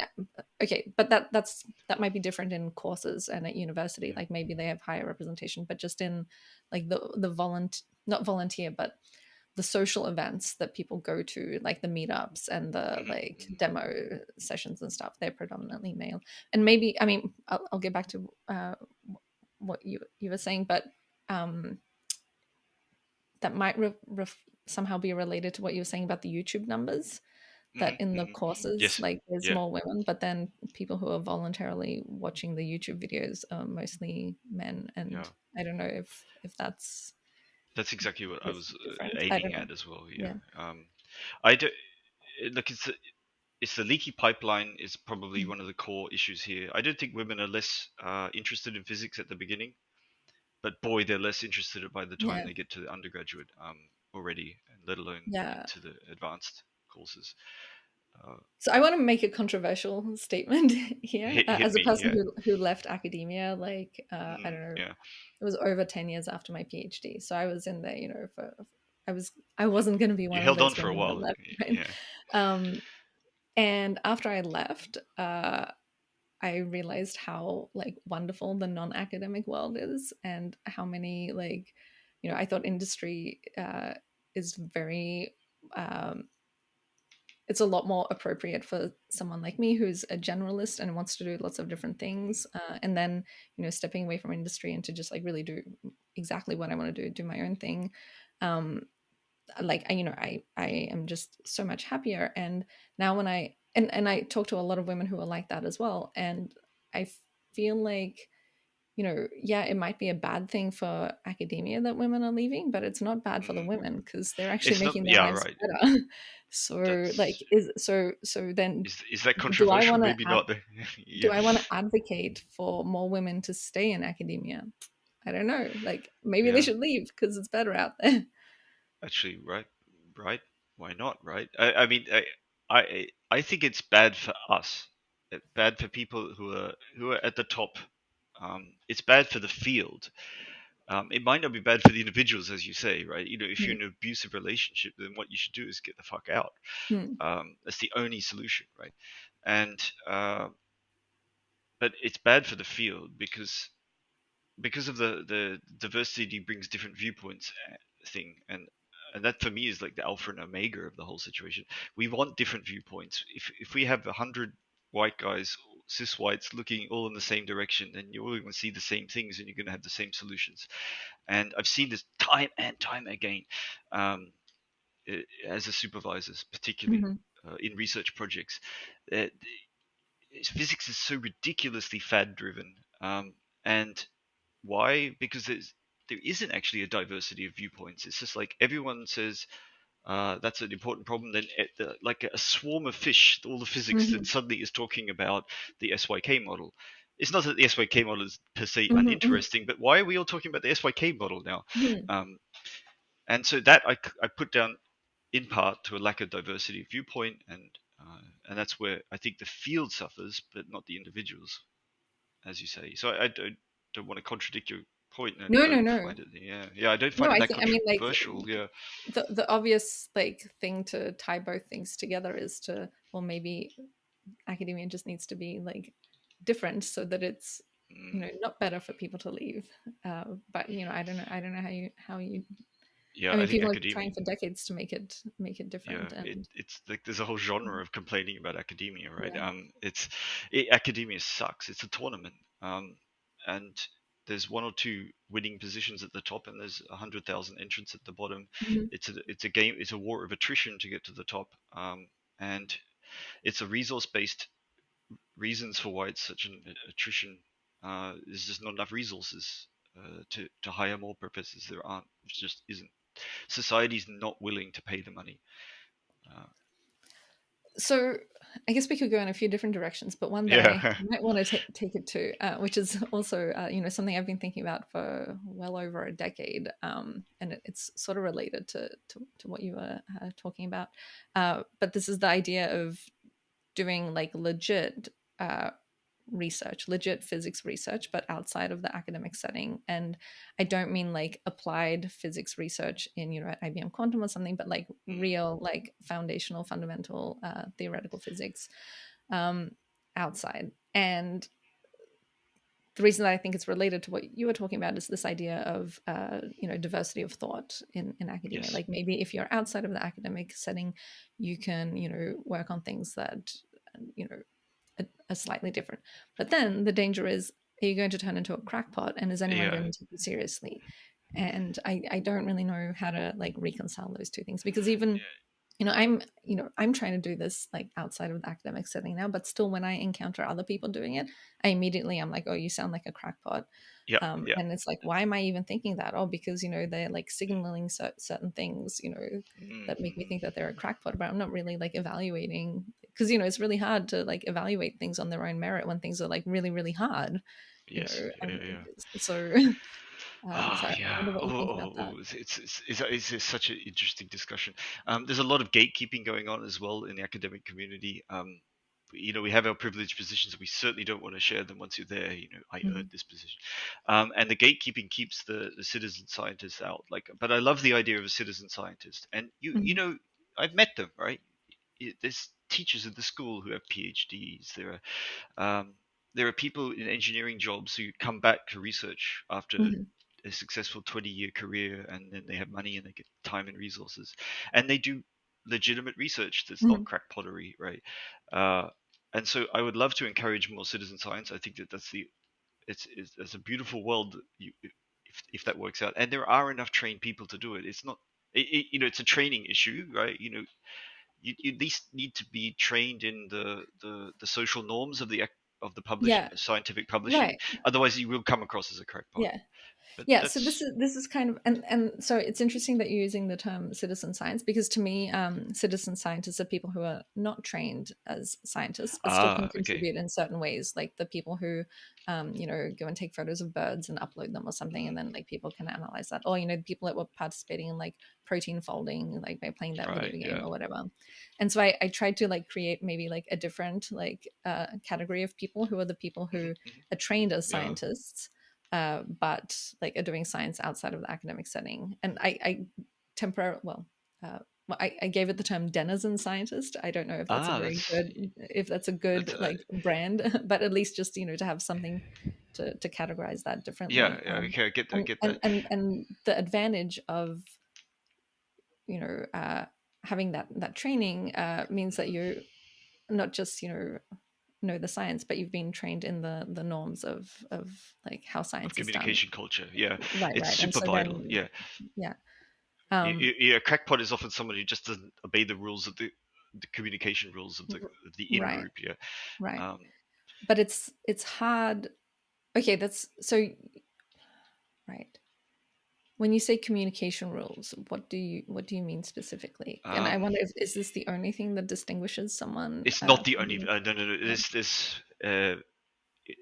okay, but that might be different in courses and at university. yeah. Like maybe they have higher representation, but just in like the not volunteer, but the social events that people go to, like the meetups and the Mhm, like mhm. demo sessions and stuff, they're predominantly male. And maybe, I mean, I'll get back to what you were saying, but um, that might somehow be related to what you were saying about the YouTube numbers. That Mhm, in the mhm, mhm. courses, Yes, like there's yeah, more women, but then people who are voluntarily watching the YouTube videos are mostly men. And yeah. I don't know if that's That's exactly what I was different. I aiming don't know. at as well, yeah. Yeah. I do, look, it's the leaky pipeline is probably Mm. one of the core issues here. I don't think women are less interested in physics at the beginning, but boy, they're less interested by the time Yeah. they get to the undergraduate already, and let alone Yeah. into the advanced courses. Uh, So I want to make a controversial statement here. hit As a me, person yeah. who left academia, like I Mhm, don't know, yeah. it was over 10 years after my PhD. So I was in there, for I wasn't going to be You one of held on those for a women that while, left, right? yeah. Um, and after I left, I realized how like wonderful the non-academic world is, and how many like, I thought industry is very um, it's a lot more appropriate for someone like me who's a generalist and wants to do lots of different things, and then stepping away from industry and to just like really do exactly what I want to do my own thing. um like I am just so much happier. And now when I talk to a lot of women who are like that as well, and I feel like, yeah, it might be a bad thing for academia that women are leaving, but it's not bad for the Mhm. women because they're actually It's not, making their yeah, lives right. better. So like That's so then is that do I controversial? want to Maybe not. do Yeah, I want to advocate for more women to stay in academia? I don't know. Like maybe they yeah. should leave because it's better out there. Actually, right, right. Why not, right? I mean, I think it's bad for us. Bad for people who are at the top. It's bad for the field. It might not be bad for the individuals, as you say, right? If you're Mm, in an abusive relationship, then what you should do is get the fuck out. mm, That's the only solution, right? And but it's bad for the field because of the diversity brings different viewpoints, thing, and that for me is like the alpha and omega of the whole situation. We want different viewpoints. If we have 100 white guys, cis whites, looking all in the same direction, then you're all going to see the same things, and you're going to have the same solutions. And I've seen this time and time again, um, as a supervisor, particularly Mm-hmm. in research projects. Uh, Physics is so ridiculously fad driven, and why? Because there isn't actually a diversity of viewpoints. It's just like everyone says that's an important problem. Then like a swarm of fish, all the physics Mm-hmm. that suddenly is talking about the SYK model. It's not that the SYK model is per se Mm-hmm. uninteresting, but why are we all talking about the SYK model now? Mm-hmm. Um, and so that I put down in part to a lack of diversity of viewpoint, and that's where I think the field suffers, but not the individuals, as you say. So I don't want to contradict your point, and No, no, don't no. find it. Yeah, I don't No, find it I that think, I mean, like, controversial. Yeah. the obvious like thing to tie both things together is to, or maybe academia just needs to be like different so that it's, Mm. not better for people to leave. But I don't know how you. Yeah, I I mean, think people are academia. trying for decades to make it Yeah, different, and it's like there's a whole genre of complaining about academia, right? yeah. Academia sucks. It's a tournament, and there's one or two winning positions at the top, and there's 100,000 entrants at the bottom. Mhm. It's a game. It's a war of attrition to get to the top, and it's a resource based reasons for why it's such an attrition. There's just not enough resources to hire more professors. There aren't. It just isn't. Society's not willing to pay the money. Uh, So I guess we could go in a few different directions, but one that I yeah. might want to take it to, which is also something I've been thinking about for well over a decade, and it's sort of related to what you were talking about. But this is the idea of doing like legit legit physics research, but outside of the academic setting. And I don't mean like applied physics research in, at IBM Quantum or something, but like Mm, real, like foundational, fundamental theoretical physics um, outside. And the reason that I think it's related to what you were talking about is this idea of diversity of thought in academia. yes. Like maybe if you're outside of the academic setting, you can work on things that you know are slightly different. But then the danger is, are you going to turn into a crackpot, and is anyone Yeah. going to take you seriously? And I don't really know how to like reconcile those two things, because even I'm trying to do this like outside of the academic setting now, but still when I encounter other people doing it, I'm like, oh, you sound like a crackpot. Yeah. Yeah. And it's like, why am I even thinking that? Oh, because they're like signaling certain things that make me Mm-hmm. think that they're a crackpot, but I'm not really like evaluating, because it's really hard to like evaluate things on their own merit when things are like really really hard, Yes. Yeah. and Yeah. so so Ah, I yeah. wonder what Oh, you think oh, about that. oh. It's such an interesting discussion. There's a lot of gatekeeping going on as well in the academic community. We have our privileged positions. We certainly don't want to share them once you're there. I Hmm. earned this position, and the gatekeeping keeps the citizen scientists out. But I love the idea of a citizen scientist, and Hmm. I've met them, right? There's teachers at the school who have PhDs. Um, there are people in engineering jobs who come back to research after Hmm. a successful 20-year career, and then they have money and they get time and resources, and they do legitimate research that's not Hmm. crackpottery, right? uh, and so I would love to encourage more citizen science. I think that it's a beautiful world, if that works out, and there are enough trained people to do it. It's not it's a training issue, right? You at least need to be trained in the social norms of the Yeah. scientific publishing. Right. Otherwise, you will come across as a crackpot. Yeah. But Yeah, so this that's is this is kind of, and so it's interesting that you're using the term citizen science, because to me, citizen scientists are people who are not trained as scientists but still can okay. contribute in certain ways, like the people who, go and take photos of birds and upload them or something, and Mm, then like people can analyze that, or the people that were participating in like protein folding, like by playing that video right. game Yeah. or whatever. And so I tried to like create maybe like a different like category of people who are the people Mhm, who mhm. are trained as Yeah. scientists, but like are doing science outside of the academic setting. And I temporarily, I gave it the term denizen scientist. I don't know if that's a Ah, very good, if that's a that's good like brand, but at least just to have something to categorize that yeah. differently. Yeah. Okay. I get And that. the advantage of having that training means that you not just know the science, but you've been trained in the norms of like how Of science is done. communication culture. Yeah, it's Right. And super so vital. then, Yeah, yeah. Um, a crackpot is often someone who just doesn't obey the rules of the communication rules of the in right, group. Yeah, right. um, But it's hard. Okay, that's so right. When you say communication rules, what do you mean specifically? And I um, wonder if is this the only thing that distinguishes someone it's not the from only. No, no, no. right. This.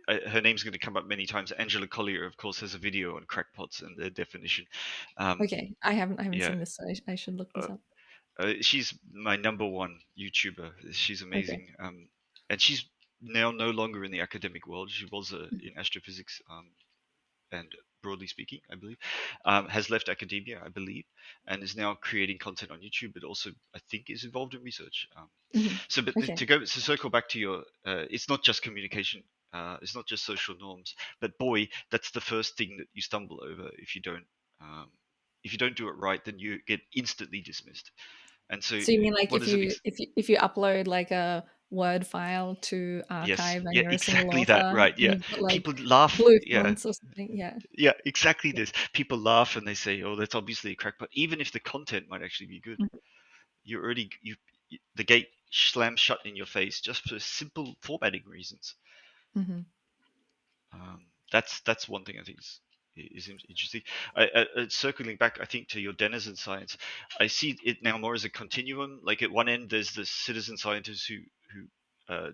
Her name's going to come up many times. Angela Collier, of course, has a video on crackpots and their definition. Um, Okay, I haven't yeah, seen this, so I should look uh, this up. she's my number one YouTuber. She's Okay. amazing. And she's now no longer in the academic world. She was in astrophysics. And broadly speaking, I believe, has left academia, I believe, and is now creating content on YouTube, but also I think is involved in research. Hmm. So, but Okay. to circle back to your, it's not just communication, it's not just social norms, but boy, that's the first thing that you stumble over um, if you don't do it right, then you get instantly dismissed. And so, So you mean like what if is it? you upload like a Word file to Yes, archive and yeah, you're a single exactly that, author right? and Yeah, you've got like people laugh. blue Yeah, fonts or something? Yeah. yeah, exactly Yeah. this. People laugh and they say, "Oh, that's obviously a crackpot," even if the content might actually be good. You already the gate slams shut in your face just for simple formatting reasons. Mm-hmm. That's one thing I think is interesting. Circling back, I think to your denizen science, I see it now more as a continuum. Like at one end, there's the citizen scientist who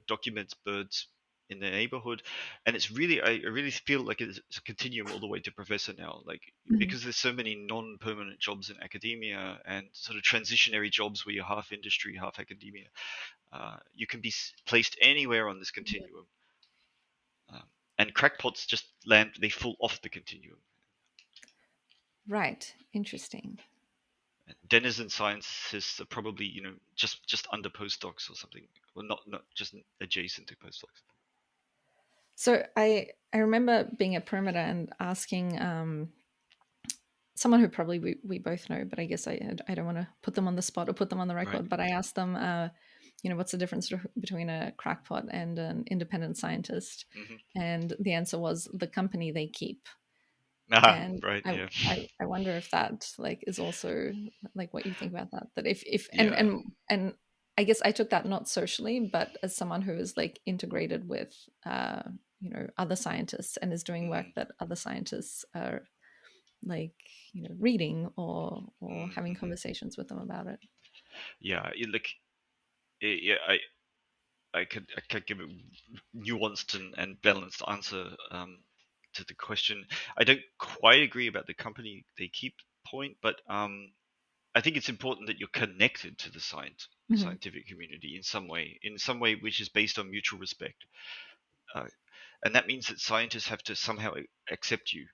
documents birds in their neighborhood, and it's really I really feel like it's a continuum all the way to professor now. Like Hmm. because there's so many non-permanent jobs in academia and sort of transitionary jobs where you're half industry, half academia. You can be placed anywhere on this continuum. Um, and crackpots just land, they fall off the continuum. Right. Interesting. Denizen scientists are probably, just under postdocs or something. Well, not just adjacent to postdocs. So I remember being at Perimeter and asking someone who probably we both know, but I guess I don't want to put them on the spot or put them on the Right. record. But I asked them, what's the difference between a crackpot and an independent scientist? Hmm. And the answer was the company they keep. Ah, And right. I Yeah. I wonder if that like is also like what you think about that. That if Yeah. and I guess I took that not socially, but as someone who is like integrated with other scientists and is doing work Mm, that other scientists are like reading or mm, having hmm. conversations with them about it. Yeah. Yeah. I could give a nuanced and balanced answer to the question. I don't quite agree about the company they keep point, but I think it's important that you're connected to the Hmm. scientific community in some way which is based on mutual respect, uh, and that means that scientists have to somehow accept you.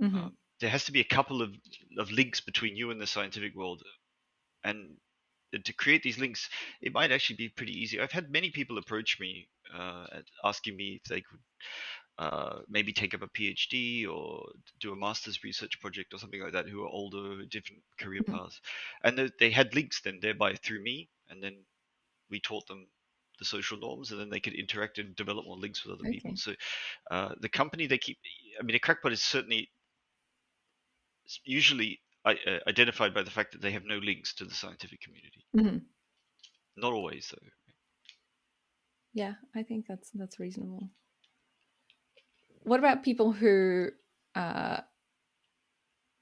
Hmm. There has to be a couple of links between you and the scientific world, and to create these links, it might actually be pretty easy. I've had many people approach me asking me if they could maybe take up a PhD or do a master's research project or something like that who are older, different career Hmm. paths. And they had links then thereby through me, and then we taught them the social norms, and then they could interact and develop more links with other people. Okay. So the company they keep, I mean, a crackpot is certainly usually identified by the fact that they have no links to the scientific community. Hmm. Not always, though. Yeah, I think that's reasonable. What about people who uh,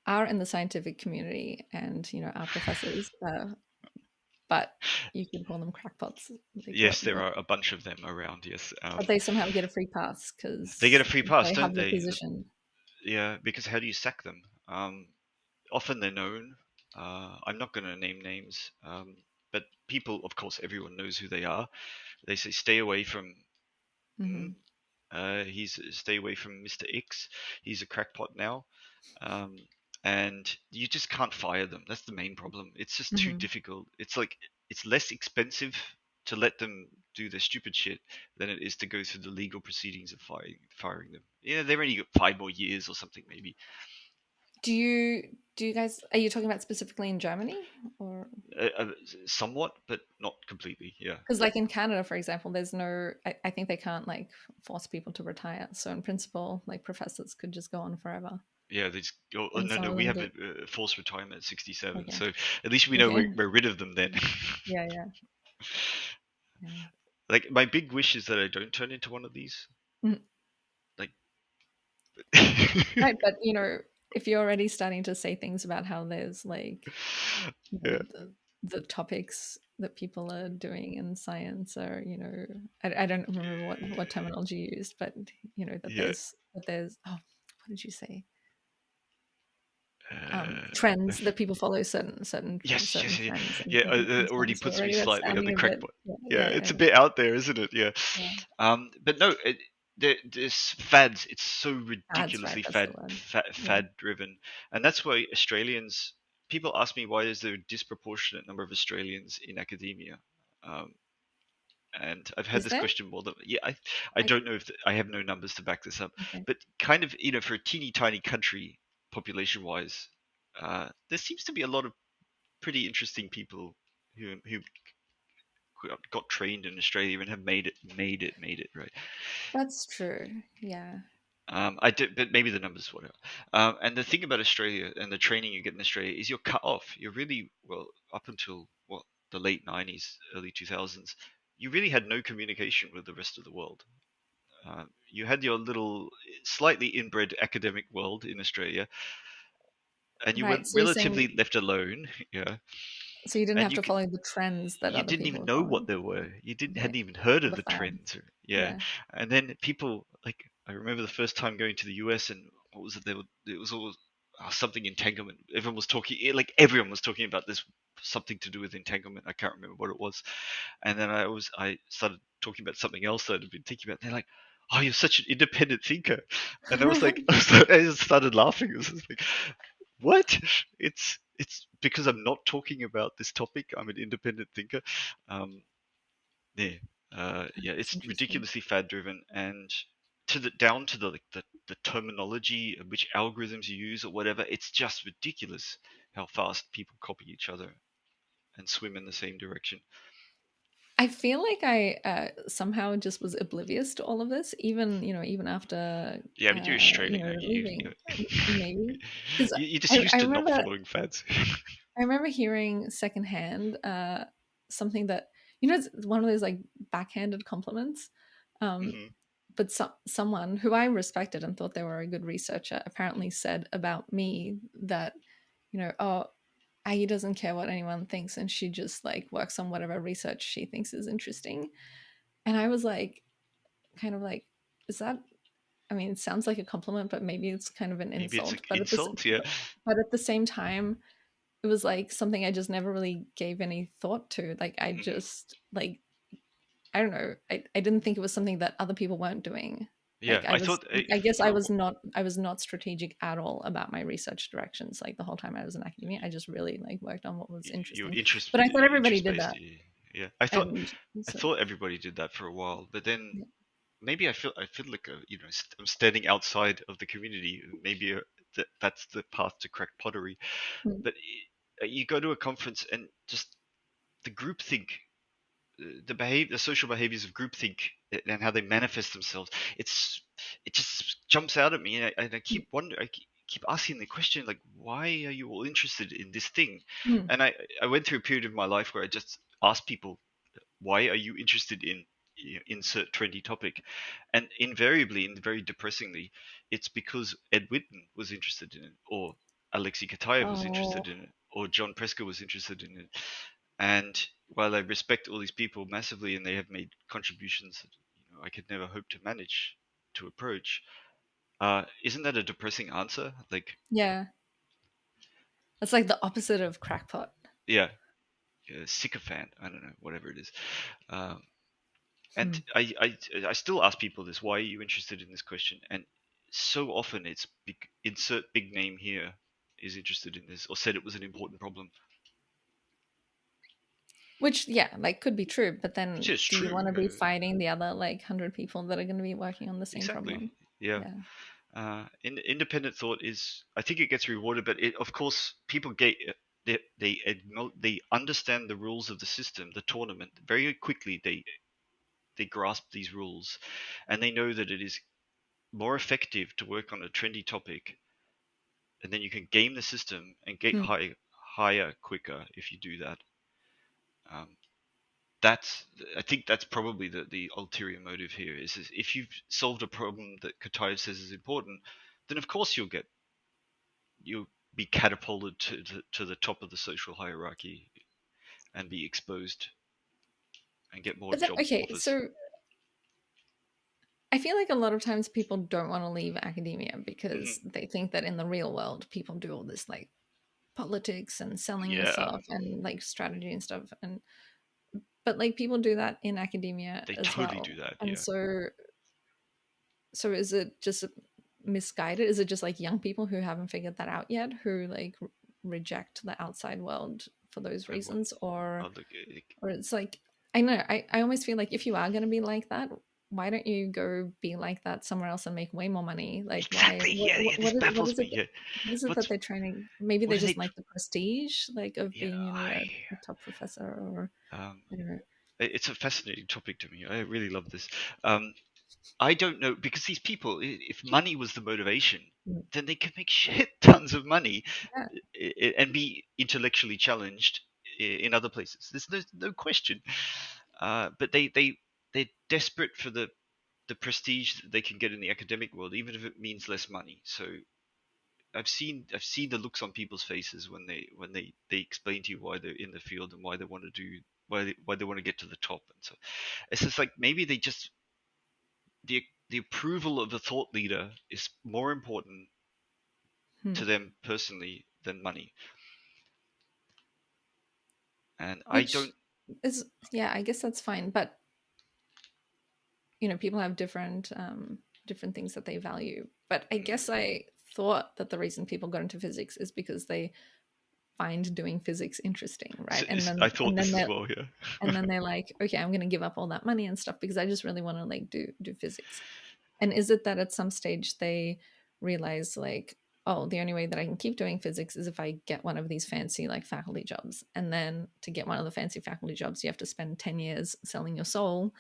are in the scientific community and are professors, but you could call them crackpots? Like Yes, there what? are a bunch of them around. Yes, But they somehow get a free pass they get because a free pass, they have don't the they? position. Yeah, because how do you sack them? Often they're known. I'm not going to name names, but people, of course, everyone knows who they are. They say, "Stay away from." Mm, Hmm. he's stay away from Mr. X. He's a crackpot now, um, and you just can't fire them. That's the main problem. It's just too Hmm. difficult. It's like it's less expensive to let them do their stupid shit than it is to go through the legal proceedings of firing them. Yeah, they've only got 5 more years or something maybe. Do you guys, are you talking about specifically in Germany, or Uh, uh, somewhat, but not completely. Yeah, because like in Canada, for example, there's no, I think they can't like force people to retire. So in principle, like professors could just go on forever, yeah. They just, oh, and no, some no, of we them have do. a forced retirement at 67, Okay, so at least we know okay, we're rid of them then. yeah, yeah, yeah. Like my big wish is that I don't turn into one of these. Mhm. Like, Right, but if you're already starting to say things about how there's like yeah, the topics that people are doing in science are, I don't remember what terminology you used, but that yeah. there's oh, what did you say? Uh, Trends that people follow certain yes, certain yes, yeah. trends Yeah, and so on. already So puts me already that's slightly on sounding the a bit, crackpot. yeah, Yeah, yeah, it's a yeah, bit out there, isn't it? Yeah. yeah. But no, this fads. It's so Ads, right? ridiculously That's the word. Yeah. fad driven, and that's why Australians. People ask me why is there a disproportionate number of Australians in academia. Um, and I've had Is this there? question more than yeah. I I don't know if I have no numbers to back this up, Okay. but kind of for a teeny tiny country population wise, there seems to be a lot of pretty interesting people who got trained in Australia and have made it right. That's true. Yeah. I did, but maybe the numbers whatever. And the thing about Australia and the training you get in Australia is you're cut off. You're really well up until what the late '90s, early 2000s. You really had no communication with the rest of the world. You had your little slightly inbred academic world in Australia, and you were Right. So you're saying, relatively left alone. Yeah, so you didn't and have to follow the trends that you other didn't people even were know what following. they were. You didn't Okay. hadn't even heard All of the the fads. trends. Yeah, Yeah. and then people like I remember the first time going to the US and what was it? It was all something entanglement. Everyone was talking like everyone was talking about this something to do with entanglement. I can't remember what it was. And then I started talking about something else that I'd been thinking about. And they're like, "Oh, you're such an independent thinker," and I was like, I just started laughing. It was just like, what? It's because I'm not talking about this topic. I'm an independent thinker. Um, yeah, yeah. That's It's interesting. ridiculously fad driven, and to the down to the like the terminology, which algorithms you use or whatever. It's just ridiculous how fast people copy each other and swim in the same direction. I feel like I somehow just was oblivious to all of this, even after Yeah, but you're Australian, aren't you? leaving, maybe because You're just I, used I to not remember following fads. I remember hearing secondhand something that it's one of those like backhanded compliments, um, Hmm. but someone who I respected and thought they were a good researcher apparently said about me that oh, Aggie doesn't care what anyone thinks and she just like works on whatever research she thinks is interesting. And I was like, kind of like, is that, I mean, it sounds like a compliment, but maybe it's kind of an Maybe it's an insult. insult. Yeah. But at the same time, it was like something I just never really gave any thought to. Like I Hmm. just like, I don't know. I didn't think it was something that other people weren't doing. Yeah, Like I I was, thought I guess for I was not strategic at all about my research directions. Like the whole time I was in academia, I just really like worked on what was your interesting. But I thought everybody interest did based. that. Yeah, And I so, thought everybody did that for a while, but then yeah. maybe I feel like I'm standing outside of the community. Maybe that's the path to crack pottery. Mm. But you go to a conference and just the groupthink, the social behaviors of groupthink and how they manifest themselves. It just jumps out at me, and I keep wondering. Keep asking the question like, why are you all interested in this thing? Mm. And I went through a period of my life where I just asked people, why are you interested in insert trendy topic? And invariably, and very depressingly, it's because Ed Whitton was interested in it, or Alexei Kataev was Oh, interested in it, or John Preska was interested in it. And while I respect all these people massively and they have made contributions that I could never hope to manage to approach, isn't that a depressing answer? Like, yeah. That's like the opposite of crackpot. yeah, sycophant. I don't know, whatever it is. Um, Hmm. And I still ask people this: why are you interested in this question? And so often it's insert big name here is interested in this or said it was an important problem, Which, yeah, like could be true, but which then is do you true. want to be fighting the other like 100 people that are going to be working on the same Exactly. problem? Yeah. Yeah. Independent thought is, I think it gets rewarded, but of course people get they understand the rules of the system, the tournament very quickly. They grasp these rules, and they know that it is more effective to work on a trendy topic, and then you can game the system and get Hmm. higher quicker if you do that. Um, that's I think that's probably the ulterior motive here is if you've solved a problem that Kataev says is important, then of course you'll be catapulted to the top of the social hierarchy and be exposed and get more But then, job okay, offers. so I feel like a lot of times people don't want to leave academia because Hmm. they think that in the real world people do all this like politics and selling Yeah, yourself and like strategy and stuff, and but like people do that in academia they as totally do well. that. And Yeah. so is it just misguided? Is it just like young people who haven't figured that out yet, who like reject the outside world for those I will. reasons? I'll look. Or it's like, I know, I almost feel like if you are going to be like that, why don't you go be like that somewhere else and make way more money? Like, why? Exactly. Yeah, yeah. This What baffles is me. it? Yeah. What is it that What's they're trying to? Maybe what they are they? just like the prestige, like of Yeah. being, a top professor, or Um. I don't know. It's a fascinating topic to me. I really love this. Um. I don't know because these people, if money was the motivation, Mm. then they could make shit tons of money Yeah. and be intellectually challenged in other places. There's no question. But they're desperate for the prestige that they can get in the academic world, even if it means less money. So I've seen the looks on people's faces when they explain to you why they're in the field and why they want to do why they want to get to the top. And so it's just like maybe they just the approval of a thought leader is more important Hmm. to them personally than money. And I Which don't. is, yeah, I guess that's fine, but people have different things that they value. But I guess I thought that the reason people got into physics is because they find doing physics interesting, right? And I then thought and then this as they're well. Yeah. and then they're like, okay, I'm going to give up all that money and stuff because I just really want to like do physics. And is it that at some stage they realize like, oh, the only way that I can keep doing physics is if I get one of these fancy like faculty jobs, and then to get one of the fancy faculty jobs you have to spend 10 years selling your soul,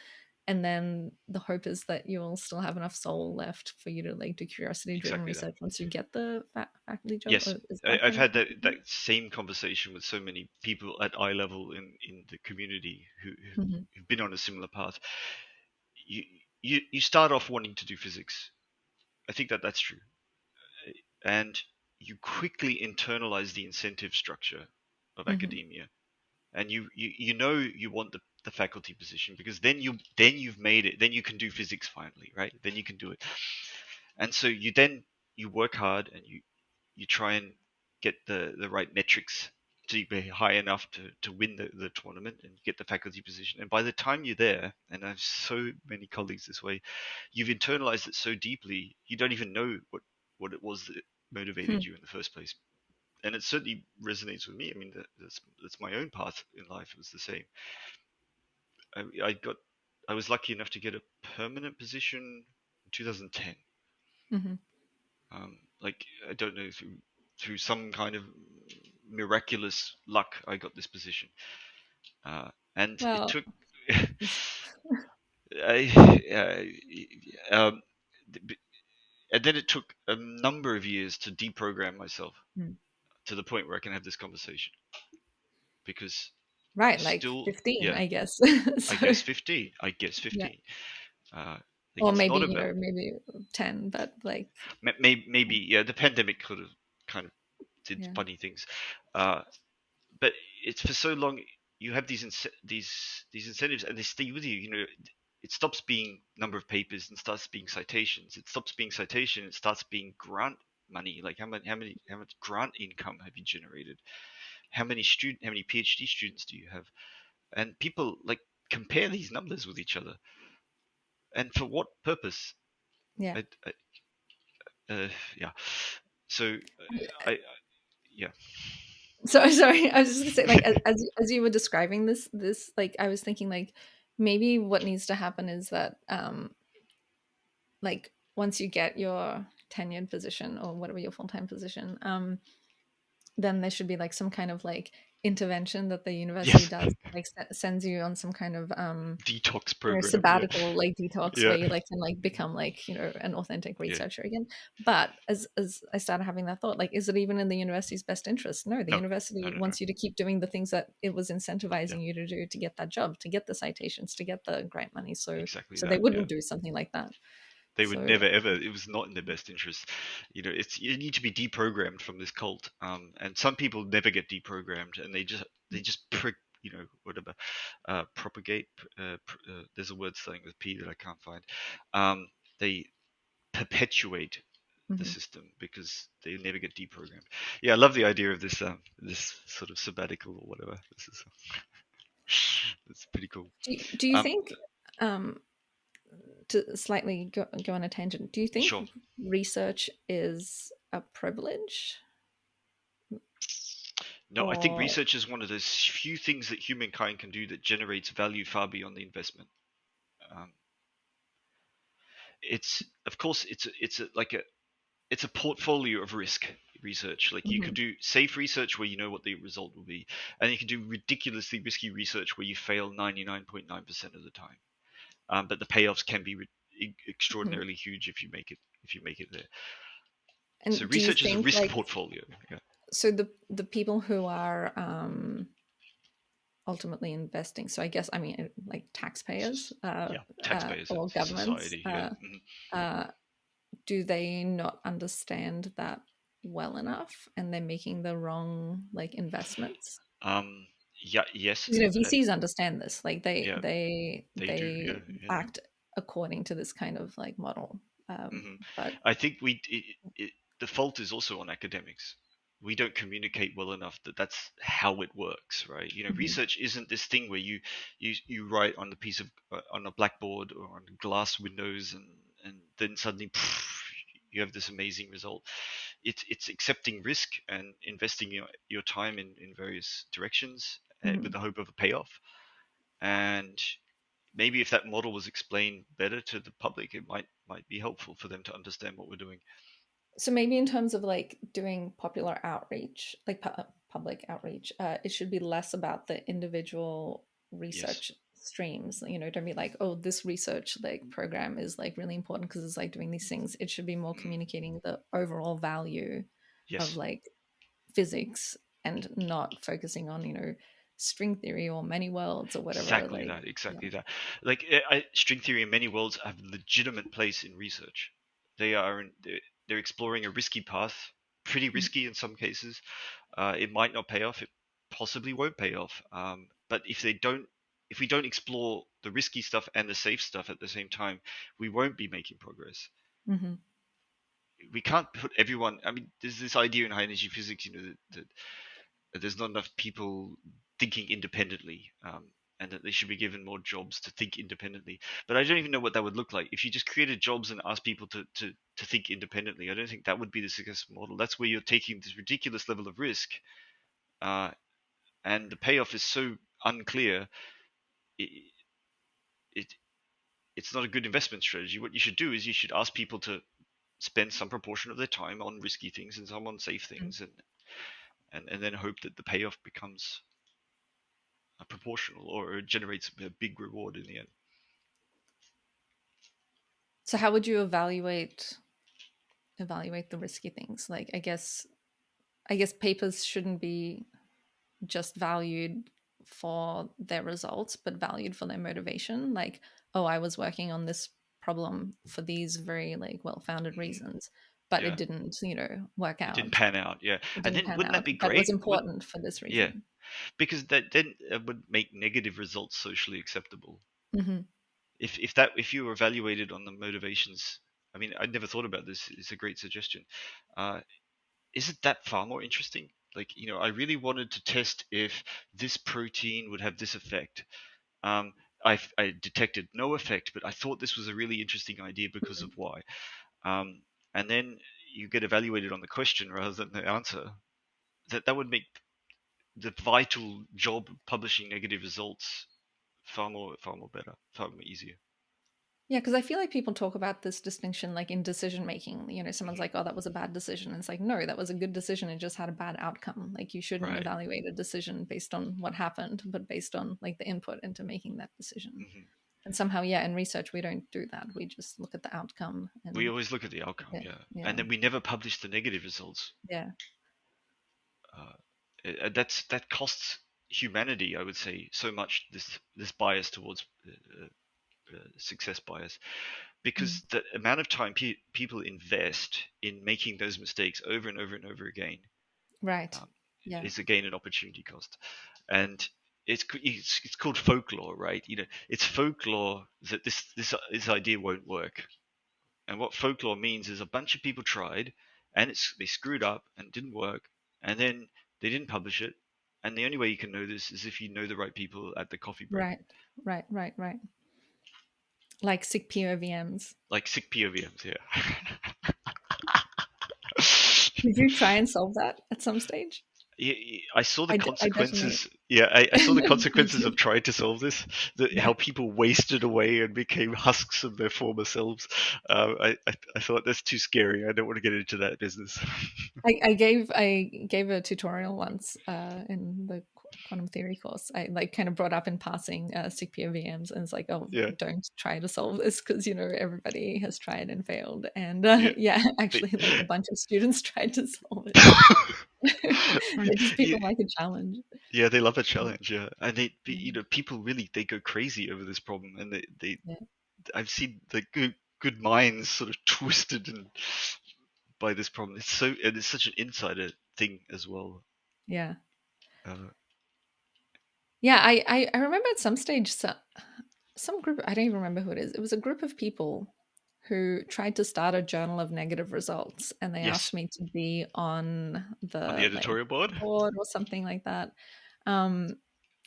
and then the hope is that you will still have enough soul left for you to like do curiosity driven Exactly that. research once you get the faculty job, Yes, or is that I've kind of had that same conversation with so many people at eye level in the community mm-hmm. who've been on a similar path. You you start off wanting to do physics. I think that's true, and you quickly internalize the incentive structure of Mm-hmm. academia, and you know you want the faculty position because then you've made it. Then you can do physics finally, right? Then you can do it, and so you work hard and you try and get the right metrics to be high enough to win the tournament and get the faculty position. And by the time you're there, and I have so many colleagues this way, you've internalized it so deeply you don't even know what it was that motivated you in the first place. And it certainly resonates with me. I mean, that's my own path in life. It was the same. I was lucky enough to get a permanent position in 2010. Mm-hmm. Like I don't know through some kind of miraculous luck, I got this position, and it Well, took. it's, I, um, and then it took a number of years to deprogram myself mm. to the point where I can have this conversation because I Right, like still, 15, yeah, I guess. I So guess 15. I guess yeah, 15. Like or it's maybe not about maybe 10, but like maybe yeah. The pandemic could have kind of did yeah. funny things, uh, but it's for so long you have these incentives and they stay with you. It stops being number of papers and starts being citations. It stops being citation. It starts being grant money. Like how much grant income have you generated? How many PhD students do you have? And people like compare these numbers with each other. And for what purpose? Yeah. I yeah. So I yeah. So sorry, I was just gonna say, like, as you were describing this, like, I was thinking, like, maybe what needs to happen is that, like, once you get tenured position or whatever your full-time position, then there should be like some kind of like intervention that the university Yes. does, like sends you on some kind of Detox program. Yeah. sabbatical, like detox, where Yeah. you like can like become like an authentic Yeah. researcher again. But as I started having that thought, like, is it even in the university's best interest? No, the No. No. university No. No. wants you to keep doing the things that it was Yeah. incentivizing you to do to get that job, to get the citations, to get the grant money. So Exactly they that. Yeah. wouldn't do something like that. They would So never ever. It was not in their best interest. It's you need to be deprogrammed from this cult. And some people never get deprogrammed, and they just whatever, propagate. There's a word starting with P that I can't find. They perpetuate the mhm. system because they never get deprogrammed. Yeah, I love the idea of this sort of sabbatical or whatever. This is it's pretty cool. Do you Um, think, um, to slightly go on a tangent, do you think sure. research is a privilege No, I think or research is one of those few things that humankind can do that generates value far beyond the investment. Um, it's of course it's a portfolio of risk research. Like you could Mhm, do safe research where you know what the result will be, and you can do ridiculously risky research where you fail 99.9% of the time. But the payoffs can be mhm. extraordinarily huge if you make it there. So And do you research is a think risk like, portfolio. Yeah. so the people who are ultimately investing, so I guess I mean like taxpayers Yeah, taxpayers and or governments, society. Yeah. Mhm. uh, do they not understand that well enough and they're making the wrong like investments? Um, yeah, yes, VCs understand this, like they yeah, they they do. they Yeah, yeah. act according to this kind of like model, Hmm. but I think the fault is also on academics. We don't communicate well enough that that's how it works, right? mhm, Research isn't this thing where you write on the piece of on a blackboard or on glass windows, and then suddenly you have this amazing result. It's accepting risk and investing your time in various directions with mhm. the hope of a payoff. And maybe if that model was explained better to the public, it might be helpful for them to understand what we're doing. So maybe in terms of like doing popular outreach, like public outreach, it should be less about the individual Yes. research streams. Don't be like, oh, this research like program is like really important because it's like doing these things. It should be more Mm. communicating the overall value of Yes. like physics and not focusing on string theory or many worlds or whatever. Exactly Like, that. yeah. Exactly that. Like string theory in many worlds have legitimate place in research. They're exploring a risky path, pretty Mhm, risky in some cases. It might not pay off. It possibly won't pay off. But if we don't explore the risky stuff and the safe stuff at the same time, we won't be making progress. mhm, We can't put everyone. I mean, there's this idea in high energy physics, that there's not enough people thinking independently, and that they should be given more jobs to think independently. But I don't even know what that would look like if you just created jobs and asked people to think independently. I don't think that would be the successful model. That's where you're taking this ridiculous level of risk, uh, and the payoff is so unclear. It, it it's not a good investment strategy. What you should do is you should ask people to spend some proportion of their time on risky things and some on safe mhm. things, and then hope that the payoff becomes proportional or generates a big reward in the end. So how would you evaluate the risky things? Like, I guess papers shouldn't be just valued for their results, but valued for their motivation. Like, oh, I was working on this problem for these very like well-founded Hmm. reasons, but it Yeah, didn't, work it didn't out. pan out. Yeah, It and didn't then pan wouldn't that out, be but it was great? Would important for this Yeah, reason. because that then would make negative results socially acceptable. Hmm. If you were evaluated on the motivations, I mean, I never thought about this. It's a great suggestion. Uh, isn't that far more interesting? Like, I really wanted to test if this protein would have this effect. Um, I detected no effect, but I thought this was a really interesting idea because of why. Um, and then you get evaluated on the question rather than the answer. That would make the vital job of publishing negative results far more better, far more easier. Yeah, because I feel like people talk about this distinction like in decision making. Someone's Hmm. like, "Oh, that was a bad decision." And it's like, no, that was a good decision. It just had a bad outcome. Like you shouldn't Right. evaluate a decision based on what happened, but based on like the input into making that decision. Hmm. And somehow, yeah, in research we don't do that. We just look at the outcome We and always look at the outcome, yeah, yeah, and yeah, then we never publish the negative results. yeah. Uh, that costs humanity, I would say, so much. This bias towards success bias, Mm. because the amount of time people invest in making those mistakes over and over and over again, Right. um, Yeah. is again an opportunity cost. And it's called folklore, right? It's folklore that this idea won't work. And what folklore means is a bunch of people tried, and they screwed up and it didn't work, and then they didn't publish it. And the only way you can know this is if you know the right people at the coffee break, Right. Right. Right. Right. Like sick POVMs. like sick POVMs. Yeah. Did you try and solve that at some stage? I saw the I definitely. consequences. Yeah, I saw the Me consequences too. of trying to solve this. Yeah. How people wasted away and became husks of their former selves. I thought that's too scary. I don't want to get into that business. I gave a tutorial once in the quantum theory course. I like kind of brought up in passing CPO VMs, and it's like, oh, Yeah, don't try to solve this because everybody has tried and failed. And yeah. yeah, They, actually, like a bunch of students tried to solve it. I mean, They just yeah, people like a challenge. yeah, they love a challenge. Yeah, and Yeah, people really they go crazy over this problem, and yeah, I've seen the good minds sort of twisted and by this problem. And it's such an insider thing as well. yeah. Uh, Yeah, I remember at some stage some group, I don't even remember who it is. It was a group of people who tried to start a journal of negative results, and they yes, asked me to be on on the the like editorial board. board or something like that. Um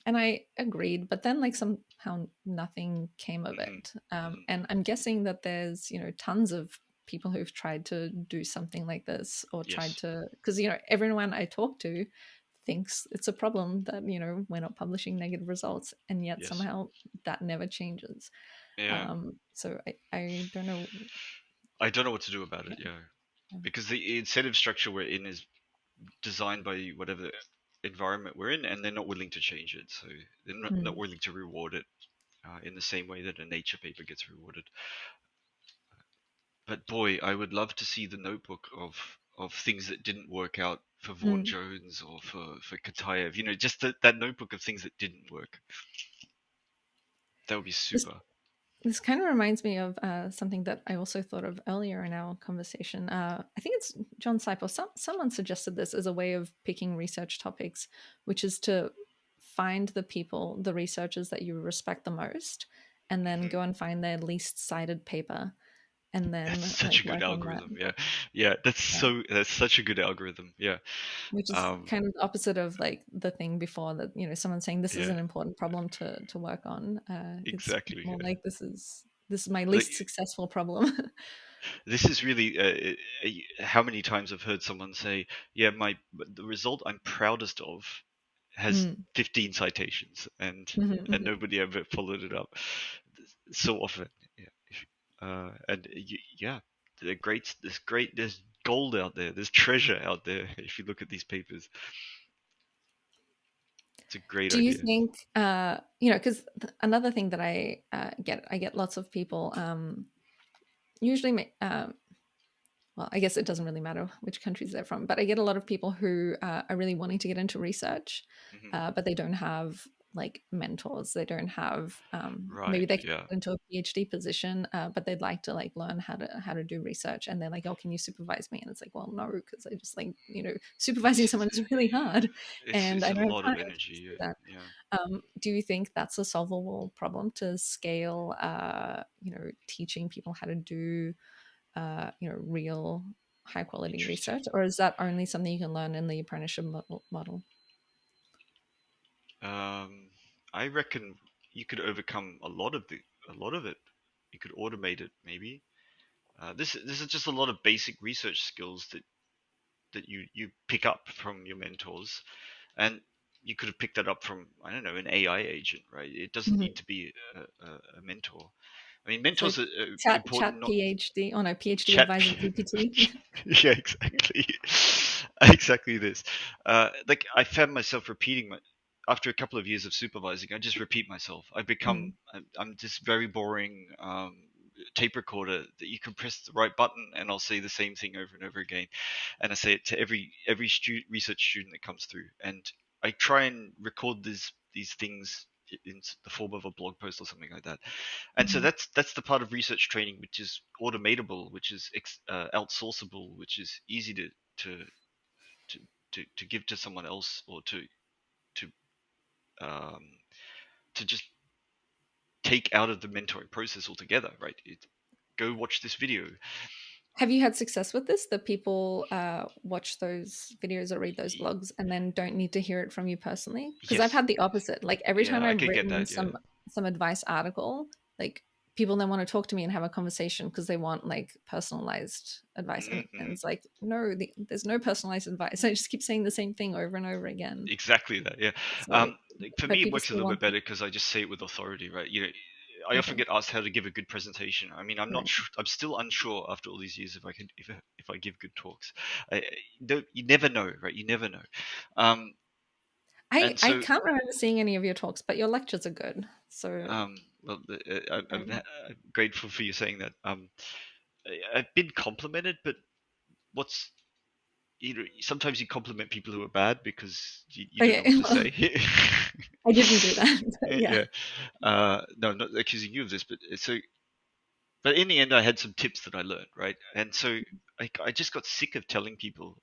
and I agreed, but then like somehow nothing came of Hmm. it. Hmm. And I'm guessing that there's, tons of people who've tried to do something like this or tried Yes, to, because everyone I talk to thinks it's a problem that we're not publishing negative results, and yet yes, somehow that never changes. yeah. So I don't know. I don't know what to do about Yeah, it. Yeah, yeah. because the incentive structure we're in is designed by whatever environment we're in, and they're not willing to change it. So they're not Mm, willing to reward it in the same way that a nature paper gets rewarded. But boy, I would love to see the notebook of things that didn't work out for Vaughan mm. Jones or for Katayev. Just that notebook of things that didn't work. That would be This super. this kind of reminds me of something that I also thought of earlier in our conversation. I think it's John Seipel. Someone suggested this as a way of picking research topics, which is to find the people, the researchers that you respect the most, and then Hmm. go and find their least cited paper, and That's then such like a good work on that. algorithm. Yeah, yeah. Yeah. That's such a good algorithm. Yeah, Which is um, kind of the opposite of like the thing before that, someone saying this is yeah. an important problem to work on. It's Exactly. more Yeah. like this is my Like, least successful problem. this is really how many times I've heard someone say, "Yeah, the result I'm proudest of has Mm. 15 citations," and Mhm, mhm. nobody ever followed it up. So often, yeah. Yeah, there's gold out there, there's treasure out there. If you look at these papers, it's a great Do you idea. think, because another thing that I get lots of people, usually, well, I guess it doesn't really matter which countries they're from, but I get a lot of people who are really wanting to get into research, Hmm. but they don't have like mentors. They don't have, maybe Right. they can Yeah. get into a PhD position, but they'd like to like learn how to do research. And they're like, oh, can you supervise me? And it's like, well, no, because I just like, supervising It's someone is really hard, and it's I a don't have lot time of to just energy. do that. Yeah. Do you think that's a solvable problem to scale, teaching people how to do, real high quality Interesting. research, or is that only something you can learn in the apprenticeship model? Um, I reckon you could overcome a lot of it. You could automate it, maybe. This is just a lot of basic research skills that you pick up from your mentors, and you could have picked that up from, I don't know, an AI agent, right? It doesn't Mhm. need to be a mentor. I mean, So mentors are chat important. Not PhD. Oh no, PhD chat. advisor GPT. Yeah, exactly. Exactly this. Like I found myself repeating after a couple of years of supervising. I just repeat myself. I become. Mm, I'm this very boring tape recorder that you can press the right button and I'll say the same thing over and over again. And I say it to every research student that comes through. And I try and record these things in the form of a blog post or something like that. And so mhm, that's the part of research training which is automatable, which is outsourceable, which is easy to to to give to someone else or to um, to just take out of the mentoring process altogether, right? Go watch this video. Have you had success with this? That people watch those videos or read those Y- blogs and then don't need to hear it from you personally? Because I've Yes, had the opposite. Like every time yeah, I I've could get written that. Yeah. some advice article, like people then want to talk to me and have a conversation because they want like personalized advice. And Mm-hmm. it's like, no, there's no personalized advice. I just keep saying the same thing over and over again. Exactly that. Yeah. So, Like, for but me, it people works a still little bit want that. better because I just say it with authority, right? I often Okay, get asked how to give a good presentation. I mean, right. I'm still unsure after all these years if I can, if I give good talks. I don't, you never know, right? You never know. Um, and I so, can't remember seeing any of your talks, but your lectures are good. So, well, um, I'm grateful for you saying that. I've been complimented, but what's sometimes you compliment people who are bad because you don't know okay, what to well, say. I didn't do that. But yeah. Yeah. No, not accusing you of this, but in the end, I had some tips that I learned, right? And so I just got sick of telling people,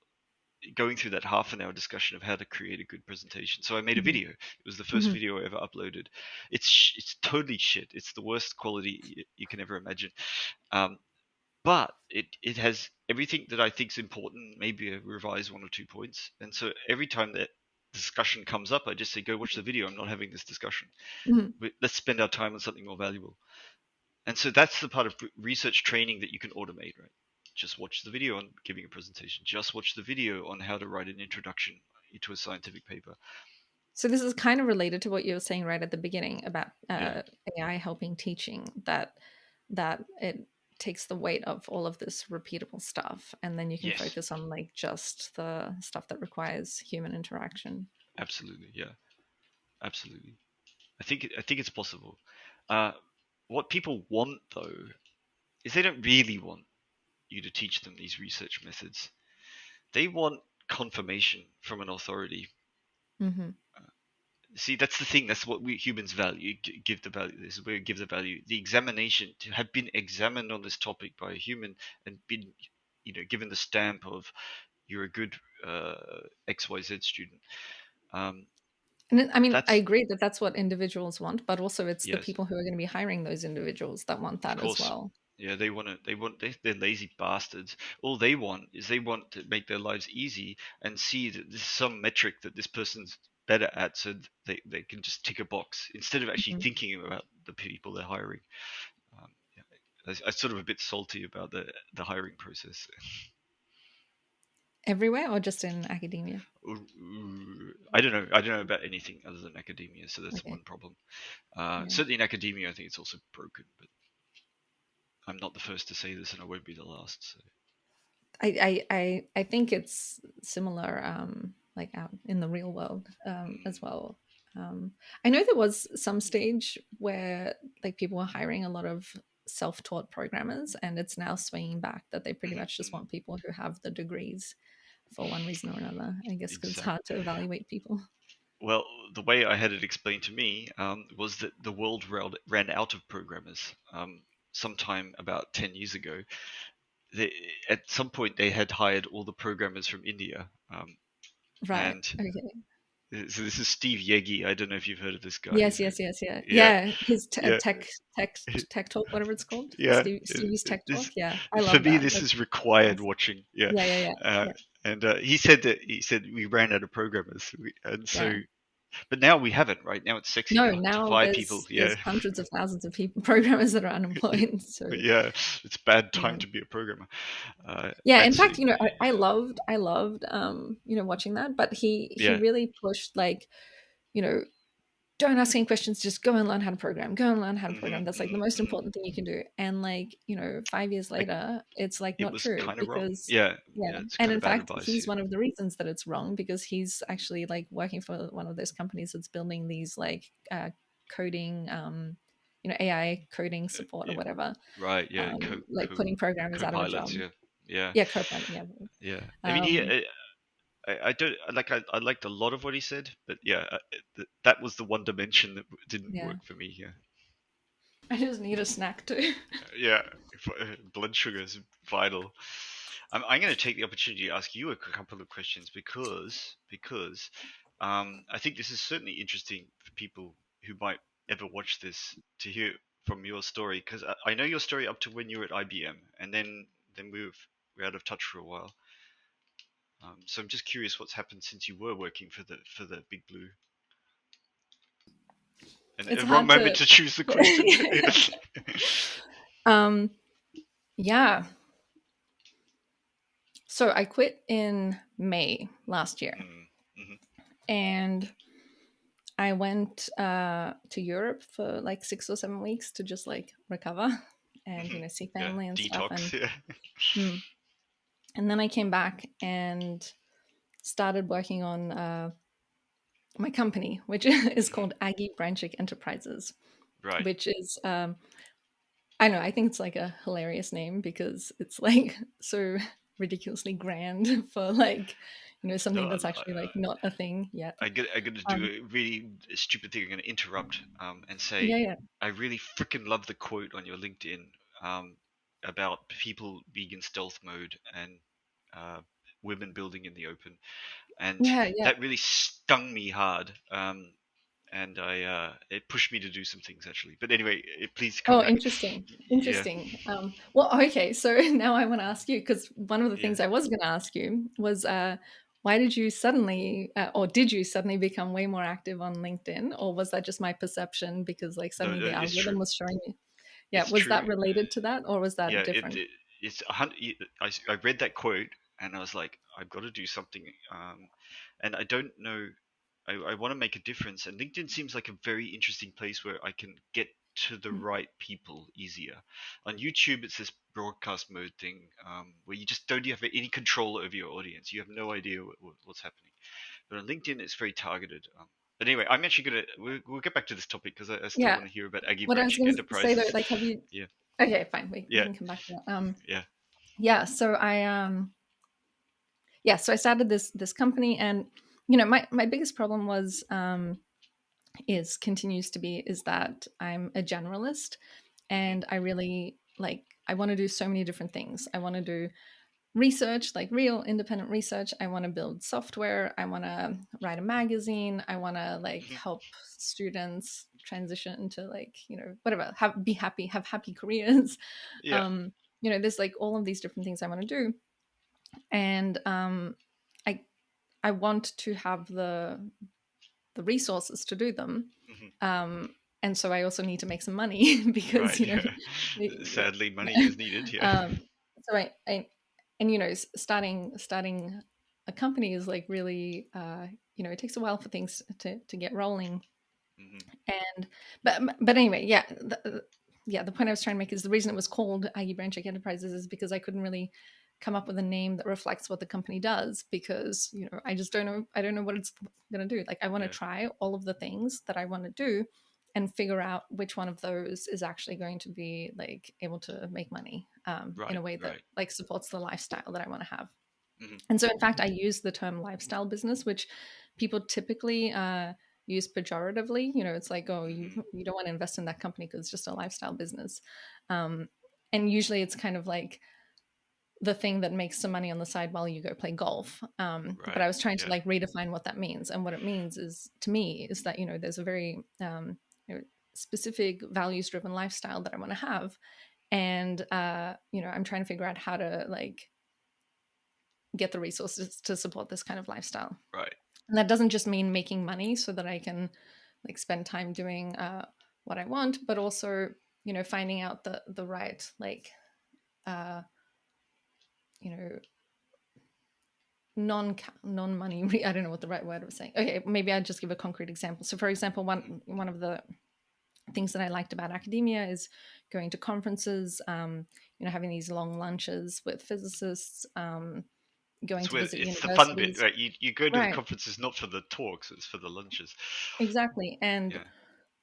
going through that half an hour discussion of how to create a good presentation. So I made a Mhm, video. It was the first mhm, video I ever uploaded. It's totally shit. It's the worst quality you can ever imagine. Um, but it has everything that I think is important. Maybe I revise one or two points. And so every time that discussion comes up, I just say, go watch the video. I'm not having this discussion. mhm. Let's spend our time on something more valuable. And so that's the part of research training that you can automate, right? Just watch the video on giving a presentation. Just watch the video on how to write an introduction to a scientific paper. So this is kind of related to what you were saying right at the beginning about Yeah. AI helping teaching, that it takes the weight of all of this repeatable stuff, and then you can Yes. focus on like just the stuff that requires human interaction. Absolutely. Yeah. Absolutely. I think it's possible. Uh, what people want though is they don't really want you to teach them these research methods. They want confirmation from an authority. Hmm. See, that's the thing. That's what we humans value. Give the value. This is where we give the value. The examination to have been examined on this topic by a human and been, given the stamp of you're a good XYZ student. Um, I mean, I that's agree that that's what individuals want, but also it's the yes, people who are going to be hiring those individuals that want of that as course. well. Yeah, they're lazy bastards. All they want is they want to make their lives easy and see that there's some metric that this person's better at, so they can just tick a box instead of actually Mhm. thinking about the people they're hiring. Yeah, I'm sort of a bit salty about the hiring process. Everywhere or just in academia? I don't know about anything other than academia, so that's Okay. one problem. Yeah. Certainly in academia, I think it's also broken, but I'm not the first to say this, and I won't be the last. So. I think it's similar, like out in the real world as Mm, well. I know there was some stage where like people were hiring a lot of self-taught programmers, and it's now swinging back that they pretty much just mm, want people who have the degrees for one reason or another. I guess because it's hard exactly. to evaluate people. Well, the way I had it explained to me was that the world ran out of programmers sometime about 10 years ago. They, at some point, they had hired all the programmers from India. Right. And Okay. so this is Steve Yegi. I don't know if you've heard of this guy. Yes. Yes. Yes. Yeah. Yeah, Yeah. His yeah, tech talk, whatever it's called, yeah. Stevie's tech talk. This, Yeah, I for love me, that. this That's is required awesome. watching. Yeah, Yeah. Yeah. Yeah. uh, Yeah. and he said we ran out of programmers, and so Yeah. but now we haven't. Right now, it's sexy No, to now fire people. there's Yeah, hundreds of thousands of people programmers that are unemployed. So yeah. It's bad time yeah. to be a programmer. Yeah, And in so fact, I loved watching that, but he yeah, really pushed like, you know, don't ask any questions, just go and learn how to program, go and learn how to Hmm. program. That's like the Hmm. most Hmm. important thing you can do. And like, 5 years Like later, it's like it not was true kind of wrong. because, Yeah, yeah. yeah, it's And kind in of bad fact, advice. he's Yeah. one of the reasons that it's wrong, because he's actually like working for one of those companies that's building these like coding, AI coding support or Yeah. whatever, Right. Yeah. like putting programmers out of a job. Co-pilots. Yeah. Yeah. Yeah, Copilot. Yeah. Yeah. I mean, Um, I don't like. I liked a lot of what he said, but yeah, that was the one dimension that didn't yeah. work for me. Yeah. I just need a snack too. Yeah. Blood sugar is vital. I'm going to take the opportunity to ask you a couple of questions because I think this is certainly interesting for people who might ever watch this to hear from your story, because I know your story up to when you were at IBM, and then we're out of touch for a while. So I'm just curious what's happened since you were working for the Big Blue. And It's a wrong hard moment to. to choose the question. Yeah. Um, yeah. So I quit in May last year, Mm, mhm, and I went to Europe for like 6 or 7 weeks to just like recover and mhm. see Yeah, family and stuff. detox. Yeah. Mm. And then I came back and started working on my company, which is Mhm. called Aggie Branczyk Enterprises, Right. which is I know, I think it's like a hilarious name because it's like so ridiculously grand for like, something No, that's actually like not a thing yet. I'm gonna do Um, a really stupid thing. I'm gonna interrupt and yeah, say yeah. I really freaking love the quote on your LinkedIn um, about people being in stealth mode and uh, women building in the open, and Yeah, yeah. that really stung me hard. And it pushed me to do some things actually. But anyway, please come Oh, back. interesting. Yeah, Interesting. Well, okay. So now I want to ask you, because one of the yeah. things I was going to ask you was, why did you suddenly, or did you suddenly become way more active on LinkedIn, or was that just my perception because like No, suddenly no, the it's true. algorithm was showing me? Yeah. It's Was true. that related to that, or was that Yeah, different? it's a hundred. I read that quote and I was like, I've got to do something. And I don't know. I want to make a difference, and LinkedIn seems like a very interesting place where I can get to the Mm. right people easier. On YouTube, it's this broadcast mode thing where you just don't have any control over your audience. You have no idea what's happening. But on LinkedIn, it's very targeted. But anyway, I'm actually gonna we'll get back to this topic because I still Yeah. want to hear about Aggie What I was Branchik going to say though, Enterprises. like, have you? Yeah, Okay, fine. We yeah, can come back to that. yeah. Yeah. So I started this company, and my biggest problem was is continues to be is that I'm a generalist, Hmm. and I really like I want to do so many different things. I want to do research, like real independent research. I want to build software. I want to write a magazine. I want to like Hmm. help students transition into like, whatever, be happy, have happy careers. Yeah. um there's like all of these different things I want to do, and I I want to have the resources to do them. Hmm. um and so I also need to make some money because Right. Yeah. yeah. Sadly, money is needed. Yeah. um so I and starting a company is like really it takes a while for things to get rolling. Hmm. And but anyway, yeah, the point I was trying to make is the reason it was called Aggie Branchik Enterprises is because I couldn't really come up with a name that reflects what the company does, because I don't know what it's going to do. Like, I want to Yeah. try all of the things that I want to do and figure out which one of those is actually going to be like able to make money in Right. a way that Right. like supports the lifestyle that I want to have. Hmm. And so, in fact, I use the term lifestyle business, which people typically use pejoratively. It's like, oh, Hmm. you don't want to invest in that company because it's just a lifestyle business. Um, and usually it's kind of like the thing that makes some money on the side while you go play golf. But Right. I was trying to Yeah. like redefine what that means. And what it means is, to me, is that, there's a very specific values driven lifestyle that I want to have. And, I'm trying to figure out how to like get the resources to support this kind of lifestyle. Right. And that doesn't just mean making money so that I can like spend time doing what I want, but also finding out the right like uh, you know non-money. I don't know what the right word was saying. Okay, maybe I'll just give a concrete example. So, for example, one of the things that I liked about academia is going to conferences, having these long lunches with physicists, going It's to where visit it's the fun bit, universities. right? You go to the Right, conferences not for the talks, it's for the lunches. exactly. And Yeah.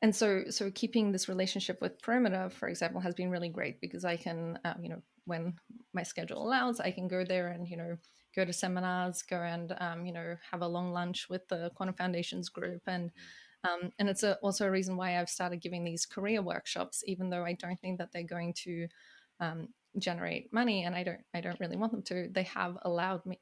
and so keeping this relationship with Perimeter, for example, has been really great because I can, when my schedule allows, I can go there and, go to seminars, go and, have a long lunch with the Quantum Foundations group. And it's also a reason why I've started giving these career workshops, even though I don't think that they're going to um, generate money, and I don't really want them to. They have allowed me,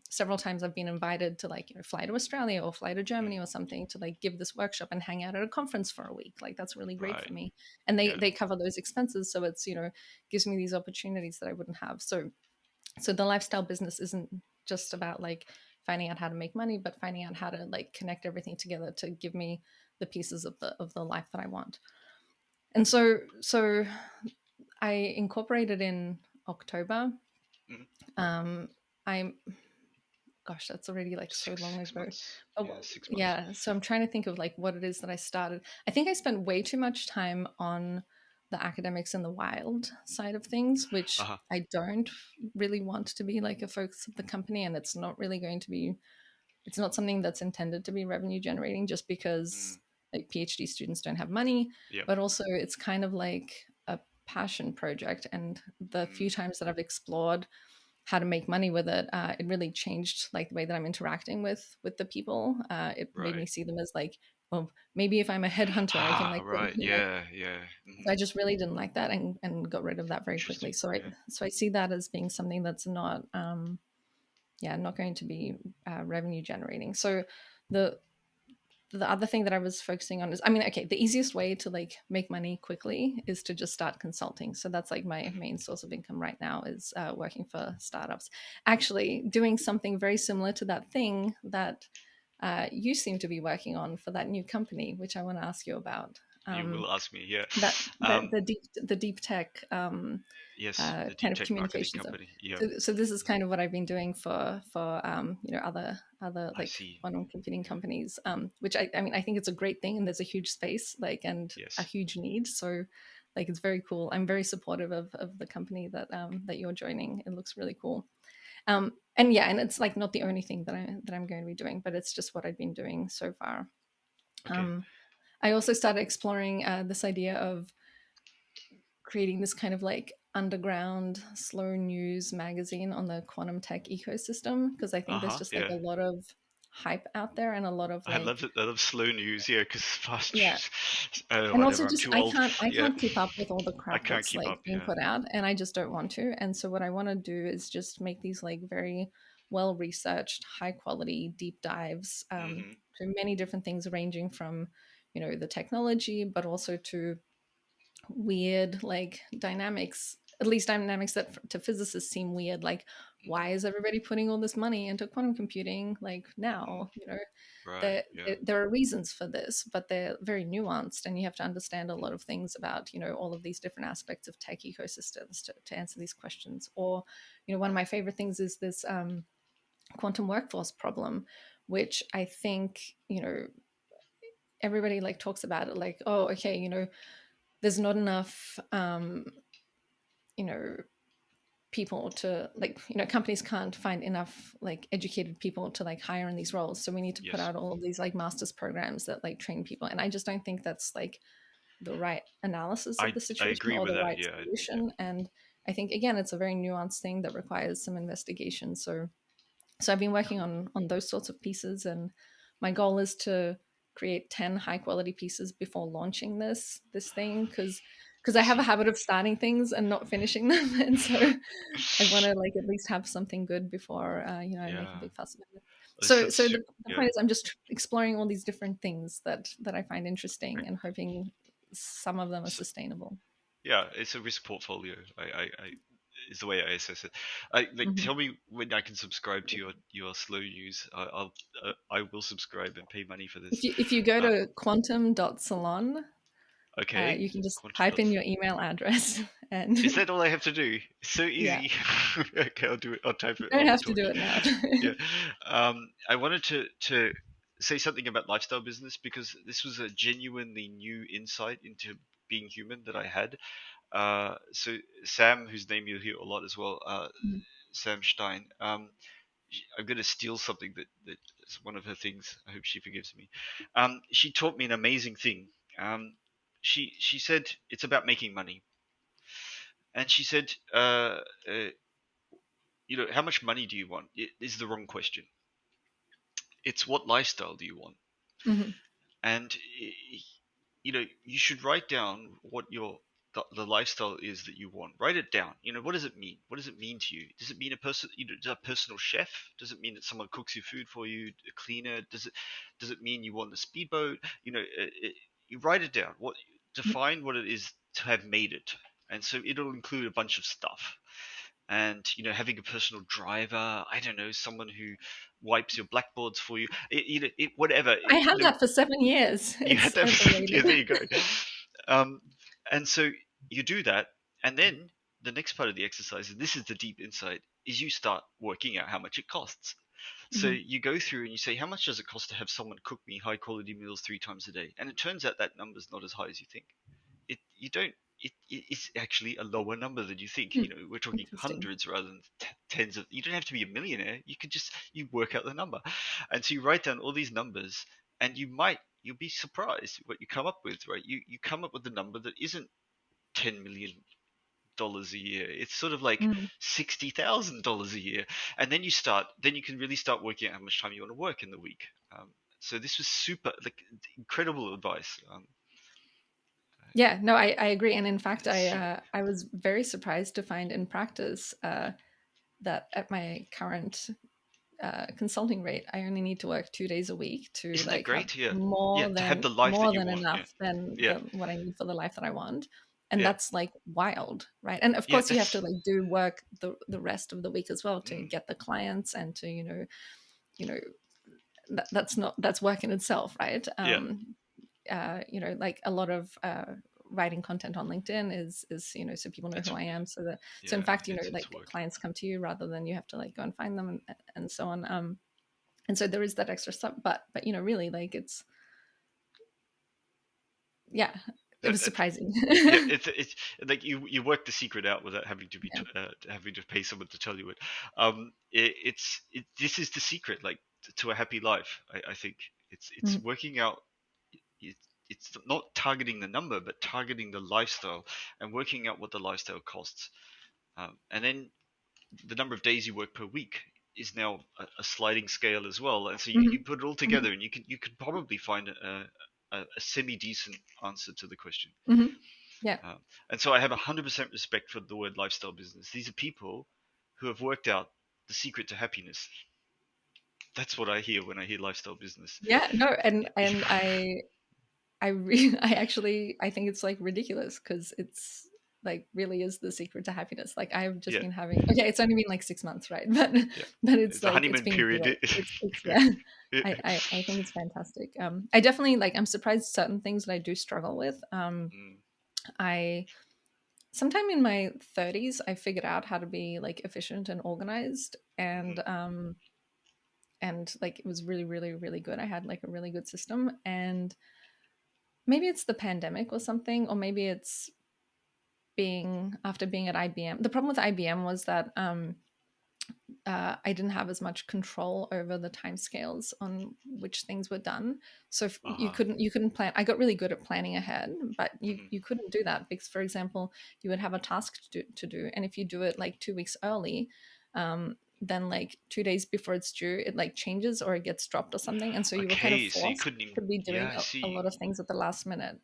several times I've been invited to fly to Australia or fly to Germany Mm. or something to give this workshop and hang out at a conference for a week. Like that's really great for Right. me, and they Yeah. they cover those expenses, so it's gives me these opportunities that I wouldn't have. So the lifestyle business isn't just about finding out how to make money, but finding out how to connect everything together to give me the pieces of the life that I want. And so I incorporated in October. Mm. um I'm Gosh, that's already so long Six ago. months. Oh, Yeah, 6 months. yeah, so I'm trying to think of what it is that I started. I think I spent way too much time on the academics and the wild side of things, which Uh-huh. I don't really want to be a focus of the company, and it's not something that's intended to be revenue generating just because Mm. PhD students don't have money, Yeah. but also it's kind of like a passion project. And the few Mm. times that I've explored how to make money with it, it really changed the way that I'm interacting with the people. It made Right. me see them as well, maybe if I'm a headhunter, I can Ah, right. Yeah, yeah. So Hmm. I just really didn't like that, and got rid of that very quickly. Interesting. So Yeah. I see that as being something that's not not going to be revenue generating. So the the other thing that I was focusing on is, I mean, okay, the easiest way to make money quickly is to just start consulting. So that's my Hmm. main source of income right now is working for startups. Actually, doing something very similar to that thing that you seem to be working on for that new company, which I want to ask you about. You will ask me. Yeah. That Um. the deep tech Yes, the kind deep of tech marketing communications. company. Yeah. So this is kind of what I've been doing for other I see. quantum computing Yeah. companies, which I mean I think it's a great thing, and there's a huge space and a Yes. huge need. So it's very cool. I'm very supportive of the company that you're joining. It looks really cool. And yeah, and it's not the only thing that I'm going to be doing, but it's just what I've been doing so far. Okay. Um, I also started exploring this idea of creating this kind of underground slow news magazine on the quantum tech ecosystem, because I think there's Uh-huh. just a Yeah. lot of hype out there and a lot of I love it. I love slow news. Yeah, because fast yeah. news. And also Whatever. I'm just too I old. can't I Yeah. can't keep up with all the I crap can't that's keep up. being Yeah. put out, and I just don't want to. And so what I want to do is just make these very well researched, high quality deep dives Hmm. to many different things, ranging from the technology, but also to weird dynamics, at least dynamics that to physicists seem weird, Hmm. why is everybody putting all this money into quantum computing Hmm. now? Right. there, Yeah. there are reasons for this, but they're very nuanced, and you have to understand a lot of things about all of these different aspects of tech ecosystems to answer these questions. Or one of my favorite things is this quantum workforce problem, which I think everybody talks about it oh, okay, there's not enough you know people to companies can't find enough educated people to hire in these roles, so we need to put Yes. out all of these master's programs that train people. And I just don't think that's the right analysis of the I situation agree or with the that. right Yeah. Yeah. solution. And I think, again, it's a very nuanced thing that requires some investigation. So I've been working on those sorts of pieces, and my goal is to create 10 high quality pieces before launching this thing, because I I have a see. habit of starting things and not finishing them. And so I want to at least have something good before I make a Yeah. big fuss about it. It's So such. the Yeah. point is, I'm just exploring all these different things that I find interesting, Right. and hoping some of them are So, sustainable. yeah, it's a risk portfolio. I is the way I assess it. Mhm. Tell me when I can subscribe to your slow news. I will subscribe and pay money for this. If you go Uh, to quantum.salon, okay. you can just Quantum type dot. in your email address And Is that all I have to do? It's so yeah, easy. Okay, I'll do it. I'll type you it don't while we're have to do talking. it now. Yeah. I wanted to say something about lifestyle business because this was a genuinely new insight into being human that I had. So Sam, whose name you'll hear a lot as well, Mhm. Sam Stein. I'm going to steal something that's one of her things. I hope she forgives me. She taught me an amazing thing. Um, she said it's about making money, and she said, how much money do you want? It is the wrong question. It's what lifestyle do you want? Mhm. And you should write down what the lifestyle is that you want. Write it down. What does it mean? What does it mean to you? Does it mean a personal chef? Does it mean that someone cooks your food for you, a cleaner? Does it mean you want a speedboat? You write it down. Define what it is to have made it, and so it'll include a bunch of stuff. And having a personal driver, I don't know, someone who wipes your blackboards for you, whatever. I had that for 7 years. You had It's that for yeah, overrated. there you go. um, and so you do that, and then the next part of the exercise, and this is the deep insight, is you start working out how much it costs. So Mhm. you go through and you say, how much does it cost to have someone cook me high quality meals 3 times a day? And it turns out that number's not as high as you think. It you don't it's actually a lower number than you think. Hmm. We're talking Interesting. hundreds rather than tens of. You don't have to be a millionaire. You could just you work out the number, and so you write down all these numbers, and you'll be surprised what you come up with. Right? You come up with a number that isn't $10 million a year. It's sort of like Mm. $60,000 a year, and then you can really start working out how much time you want to work in the week. So this was super like incredible advice. Yeah, no, I agree. And in fact, It's I was very surprised to find in practice that at my current consulting rate, I only need to work 2 days a week to Isn't that like have great? Yeah. Yeah, more to have than the life that more you than want. Yeah. enough than Yeah. the what I need for the life that I want. And Yeah. that's like wild, right? And of Yeah, course, you have to that's like do work the rest of the week as well to mm, get the clients and to you know that's work in itself, right? yeah. Like a lot of writing content on LinkedIn is so people know It's who I am. So in yeah, fact, it's like work. clients come to you rather than you have to like go and find them and so on. And so there is that extra stuff, but really like yeah, it Uh, was uh, surprising. yeah, it's like you work the secret out without having to Yeah. having to pay someone to tell you it. This is the secret, like to a happy life. I think it's Mhm. working out. It, it's not targeting the number, but targeting the lifestyle and working out what the lifestyle costs. And then the number of days you work per week is now a sliding scale as well. And so you Mhm. put it all Mhm. together, and you could probably find a semi decent answer to the question. Mhm. Yeah. Uh, and so I have 100% respect for the word lifestyle business. These are people who have worked out the secret to happiness. That's what I hear when I hear lifestyle business. Yeah, no, and I think it's like ridiculous because it's like really is the secret to happiness. Like I've just Yeah, been having okay, it's only been like 6 months, right? But yeah. it's It's a like it's honeymoon been period. great. It's yeah. I think it's fantastic. I definitely like I'm surprised certain things that I do struggle with. Mm, I sometime in my 30s I figured out how to be like efficient and organized mhm. and like it was really really really good. I had like a really good system and maybe it's the pandemic or something, or maybe it's being after being at IBM. The problem with IBM was that I didn't have as much control over the timescales on which things were done. So if Uh-huh. you couldn't plan. I got really good at planning ahead, but Mhm. you couldn't do that because, for example, you would have a task to do, and if you do it like 2 weeks early, then like 2 days before it's due, it like changes or it gets dropped or something, and so you were kind of Okay, so you forced couldn't even. to be Yeah, doing I a see. lot of things at the last minute,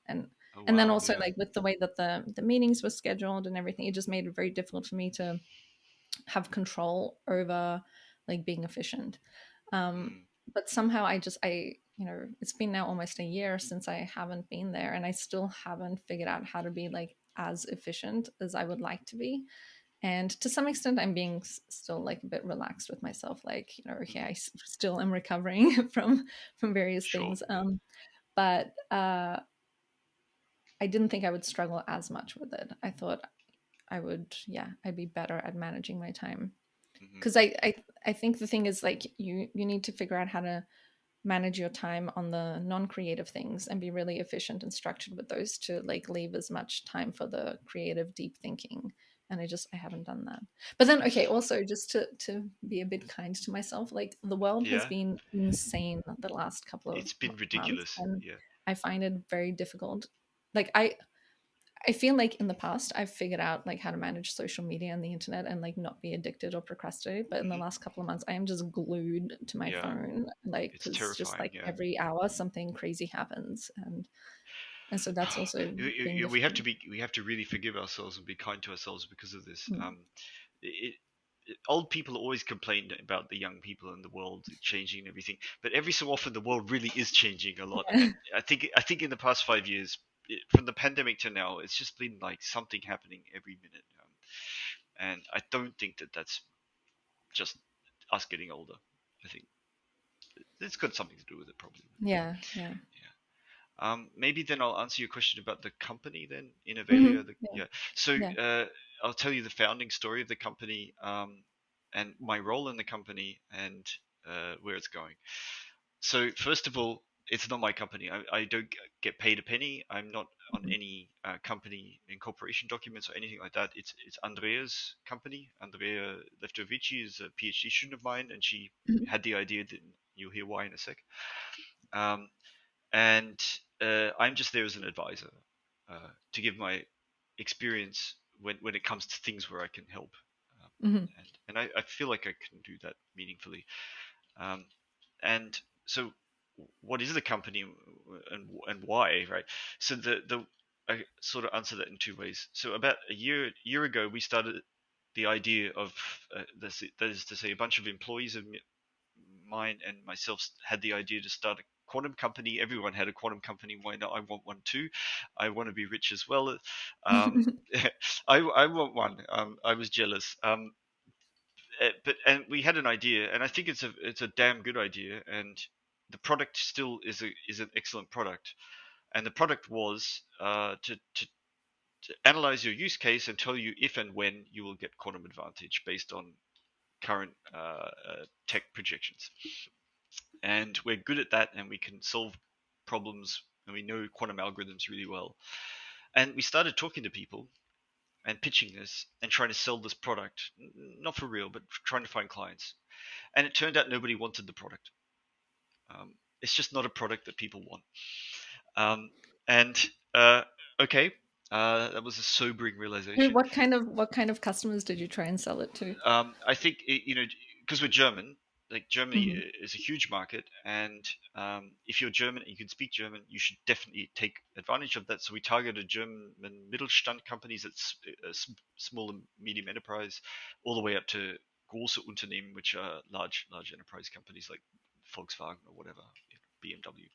Oh and then wow, also yeah. like with the way that the meetings were scheduled and everything, it just made it very difficult for me to have control over like being efficient. Um, Mm, but somehow it's been now almost a year since I haven't been there, and I still haven't figured out how to be like as efficient as I would like to be. And to some extent, I'm being still like a bit relaxed with myself. Like, okay, mhm. still am recovering from various Sure. things. Yeah. But I didn't think I would struggle as much with it. I thought I'd be better at managing my time. Hmm. Because I think the thing is like you need to figure out how to manage your time on the non-creative things and be really efficient and structured with those to like leave as much time for the creative deep thinking. And I haven't done that. But then okay, also just to be a bit kind to myself, like the world has Yeah, been insane the last couple of it's been months, ridiculous. and Yeah. I find it very difficult. Like I feel like in the past I've figured out like how to manage social media and the internet and like not be addicted or procrastinate. But in the Hmm. last couple of months, I am just glued to my Yeah, phone, like it's because just terrifying. like Yeah. every hour something crazy happens, and so that's also been We have to difficult. really forgive ourselves and be kind to ourselves because of this. Mm. It, Old people always complain about the young people in the world changing and everything, but every so often the world really is changing a lot. Yeah. And I think in the past 5 years, from the pandemic to now, it's just been like something happening every minute. And I don't think that that's just us getting older. I think it's got something to do with it, probably. Yeah. Yeah. Maybe then I'll answer your question about the company then, Hmm. Innovalia. Yeah. Yeah. So Yeah. I'll tell you the founding story of the company, and my role in the company, and where it's going. So first of all, it's not my company. I don't get paid a penny. I'm not on Mhm. any company incorporation documents or anything like that. It's Andrea's company. Andrea Leftovici is a PhD student of mine, and she Mhm. had the idea. That you'll hear why in a sec. Um, and I'm just there as an advisor to give my experience when it comes to things where I can help, um, Mhm. and I feel like I can do that meaningfully. Um, and so, what is the company and why, right? So the I sort of answer that in two ways. So about a year ago, we started the idea of that is to say, a bunch of employees of mine and myself had the idea to start a quantum company. Everyone had a quantum company. Why not? I want one too. I want to be rich as well. Um, I want one. I was jealous. But and we had an idea, and I think it's a damn good idea, and the product still is an excellent product. And the product was to analyze your use case and tell you if and when you will get quantum advantage based on current tech projections. And we're good at that, and we can solve problems, and we know quantum algorithms really well. And we started talking to people and pitching this and trying to sell this product, not for real, but trying to find clients. And it turned out nobody wanted the product. It's just not a product that people want. Um, and okay, that was a sobering Who- realization. what kind of customers did you try and sell it to? I think because we're German, like Germany Hmm. is a huge market, and if you're German and you can speak German, you should definitely take advantage of that. So we targeted German Mittelstand companies, that's small and medium enterprise, all the way up to große Unternehmen, which are large enterprise companies like Volkswagen or whatever, BMW.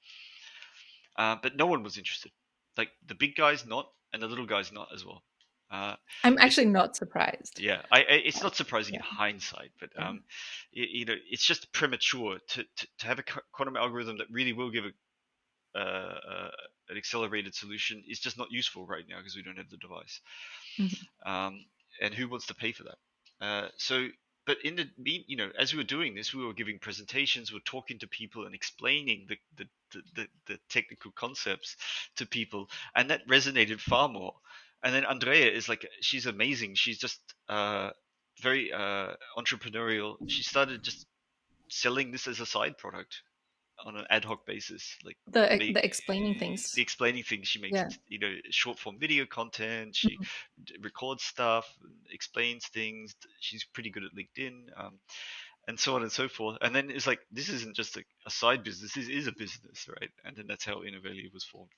But no one was interested. Like the big guys not, and the little guys not as well. Uh, I'm it's actually not surprised. yeah, it's not surprising in Yeah. hindsight, but Yeah. it's just premature to have a quantum algorithm that really will give an accelerated solution is just not useful right now because we don't have the device. Mhm. Um, and who wants to pay for that? So, but in the as we were doing this, we were giving presentations, we were talking to people and explaining the technical concepts to people, and that resonated far more. And then Andrea is like, she's amazing. She's just very entrepreneurial. She started just selling this as a side product on an ad hoc basis. Like The make explaining the things. explaining things. She makes Yeah. short form video content. She Mhm. records stuff, explains things. She's pretty good at LinkedIn, and so on and so forth. And then it's like this isn't just a side business. This is a business, right? And then that's how Innovalia was formed.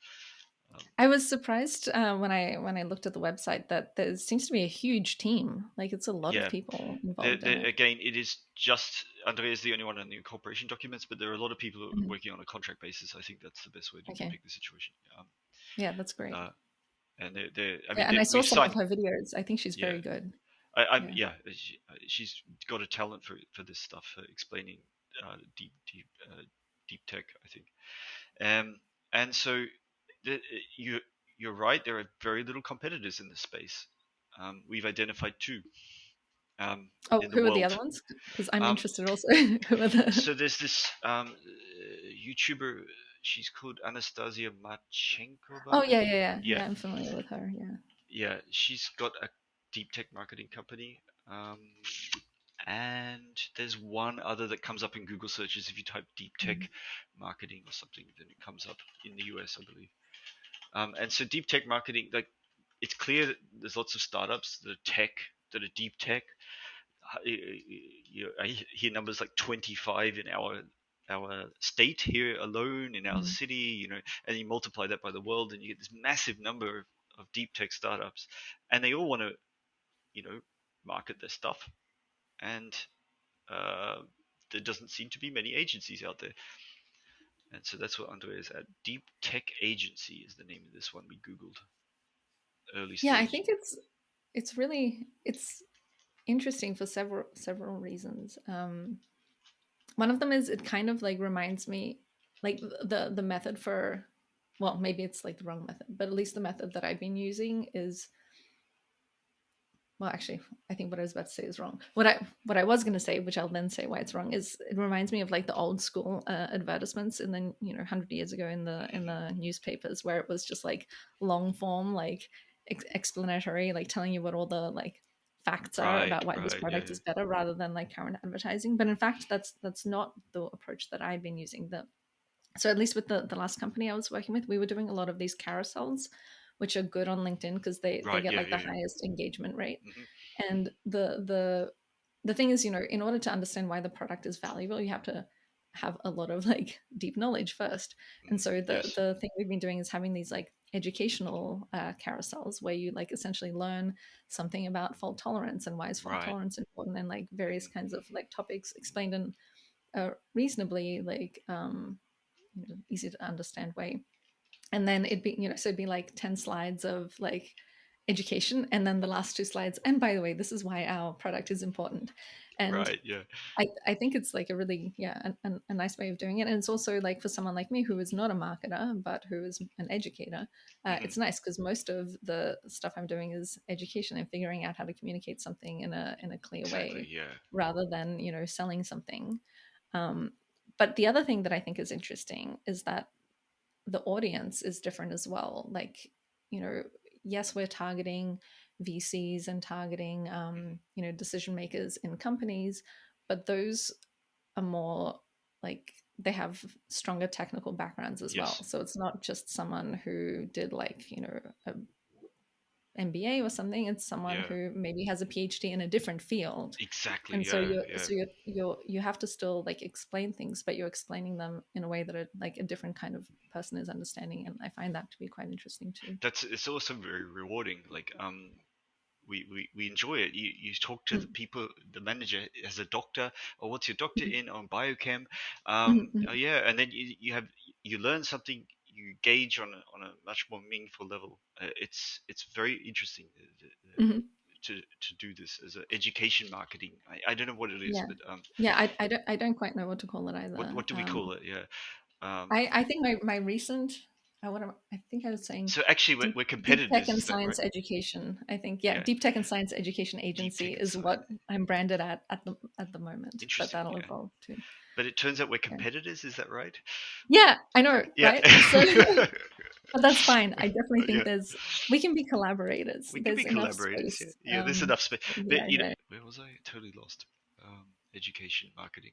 Um, I was surprised when I looked at the website that there seems to be a huge team. Like it's a lot of yeah, people involved in it. again, it is just Andrea is the only one on the incorporation documents, but there are a lot of people Mhm. working on a contract basis. I think that's the best way to Okay. depict the situation. Yeah, that's great. Uh, and I Yeah, mean, and I saw we've some of signed. her videos. I think she's Yeah, very good. I'm. Yeah. Yeah, she's got a talent for this stuff, explaining deep tech. I think. Um, and so the, you you're right. There are very little competitors in this space. we've identified two Oh, in the who are the other world. ones? Because I'm Um, interested also. Who are the? so there's this YouTuber. She's called Anastasia Marchenkova. Oh yeah, yeah, yeah, Yeah, yeah. I'm familiar with her. Yeah. yeah. She's got a deep tech marketing company. And there's one other that comes up in Google searches if you type deep tech Mm-hmm. marketing or something, then it comes up in the US, I believe. And so deep tech marketing, like it's clear that there's lots of startups that are tech, that are deep tech. I hear numbers like 25 in our state here alone in our Mm-hmm. city, and you multiply that by the world, and you get this massive number of deep tech startups, and they all want to, market their stuff, and uh, there doesn't seem to be many agencies out there. And so that's what Andre is at. Deep Tech Agency is the name of this one we Googled. Early Yeah, I stage. think it's interesting for several reasons. One of them is it kind of like reminds me, like the method for, well, maybe it's like the wrong method, but at least the method that I've been using is, well, actually, I think what I was about to say is wrong. What I was going to say, which I'll then say why it's wrong, is it reminds me of like the old school advertisements in the 100 years ago in the newspapers, where it was just like long form, like explanatory, like telling you what all the like facts are Right, about why this right, yeah, product is better, rather than like current advertising. But in fact, that's not the approach that I've been using. So at least with the last company I was working with, we were doing a lot of these carousels, which are good on LinkedIn because they right, get yeah, like the yeah, yeah. highest engagement rate. Hmm. And the thing is, in order to understand why the product is valuable, you have to have a lot of like deep knowledge first. And Hmm. so the Yes, the thing we've been doing is having these like educational carousels where you like essentially learn something about fault tolerance and why is fault right. tolerance important, and like various Hmm. kinds of like topics explained in a reasonably like easy to understand way. And then it'd be, so it'd be like 10 slides of like education, and then the last two slides, and by the way, this is why our product is important. And Right, yeah. I think it's like a really, yeah, a nice way of doing it. And it's also like for someone like me who is not a marketer but who is an educator, Hmm. it's nice because most of the stuff I'm doing is education and figuring out how to communicate something in a clear Exactly, way, yeah. rather than selling something. um, but the other thing that I think is interesting is that the audience is different as well. Like, you know, yes, we're targeting VCs and targeting, Hmm. decision makers in companies, but those are more like they have stronger technical backgrounds as well. Yes, So it's not just someone who did like, a MBA or something. It's someone yeah. who maybe has a PhD in a different field. Exactly, And so yeah, yeah. you have to still like explain things, but you're explaining them in a way that like a different kind of person is understanding, and I find that to be quite interesting too. It's also very rewarding. Like, we enjoy it. You talk to the Mm, people, the manager as a doctor, or what's your doctor mm, in on biochem? mm, mm, Oh yeah, and then you learn something, you gauge on a much more meaningful level. It's very interesting mhm. to do this as a education marketing. I don't know what it is, Yeah, but yeah. I don't quite know what to call it what either. what do we call it? Yeah. I think my recent, I think I was saying So actually, we're, deep we're deep tech competitors, and is that right? science education. I think, yeah, Yeah. deep tech and science education Deep agency tech and is science. what I'm branded at the moment, but Interesting. that'll Yeah. evolve too. But it turns out we're Yeah, competitors. Is that right? yeah, I know, Yeah. right? So, but that's fine. I definitely think Yeah. we can be collaborators. We could There's be enough collaborators. Yeah. space. Yeah. There's enough space. Yeah, But yeah, where was I? Totally lost. Education marketing.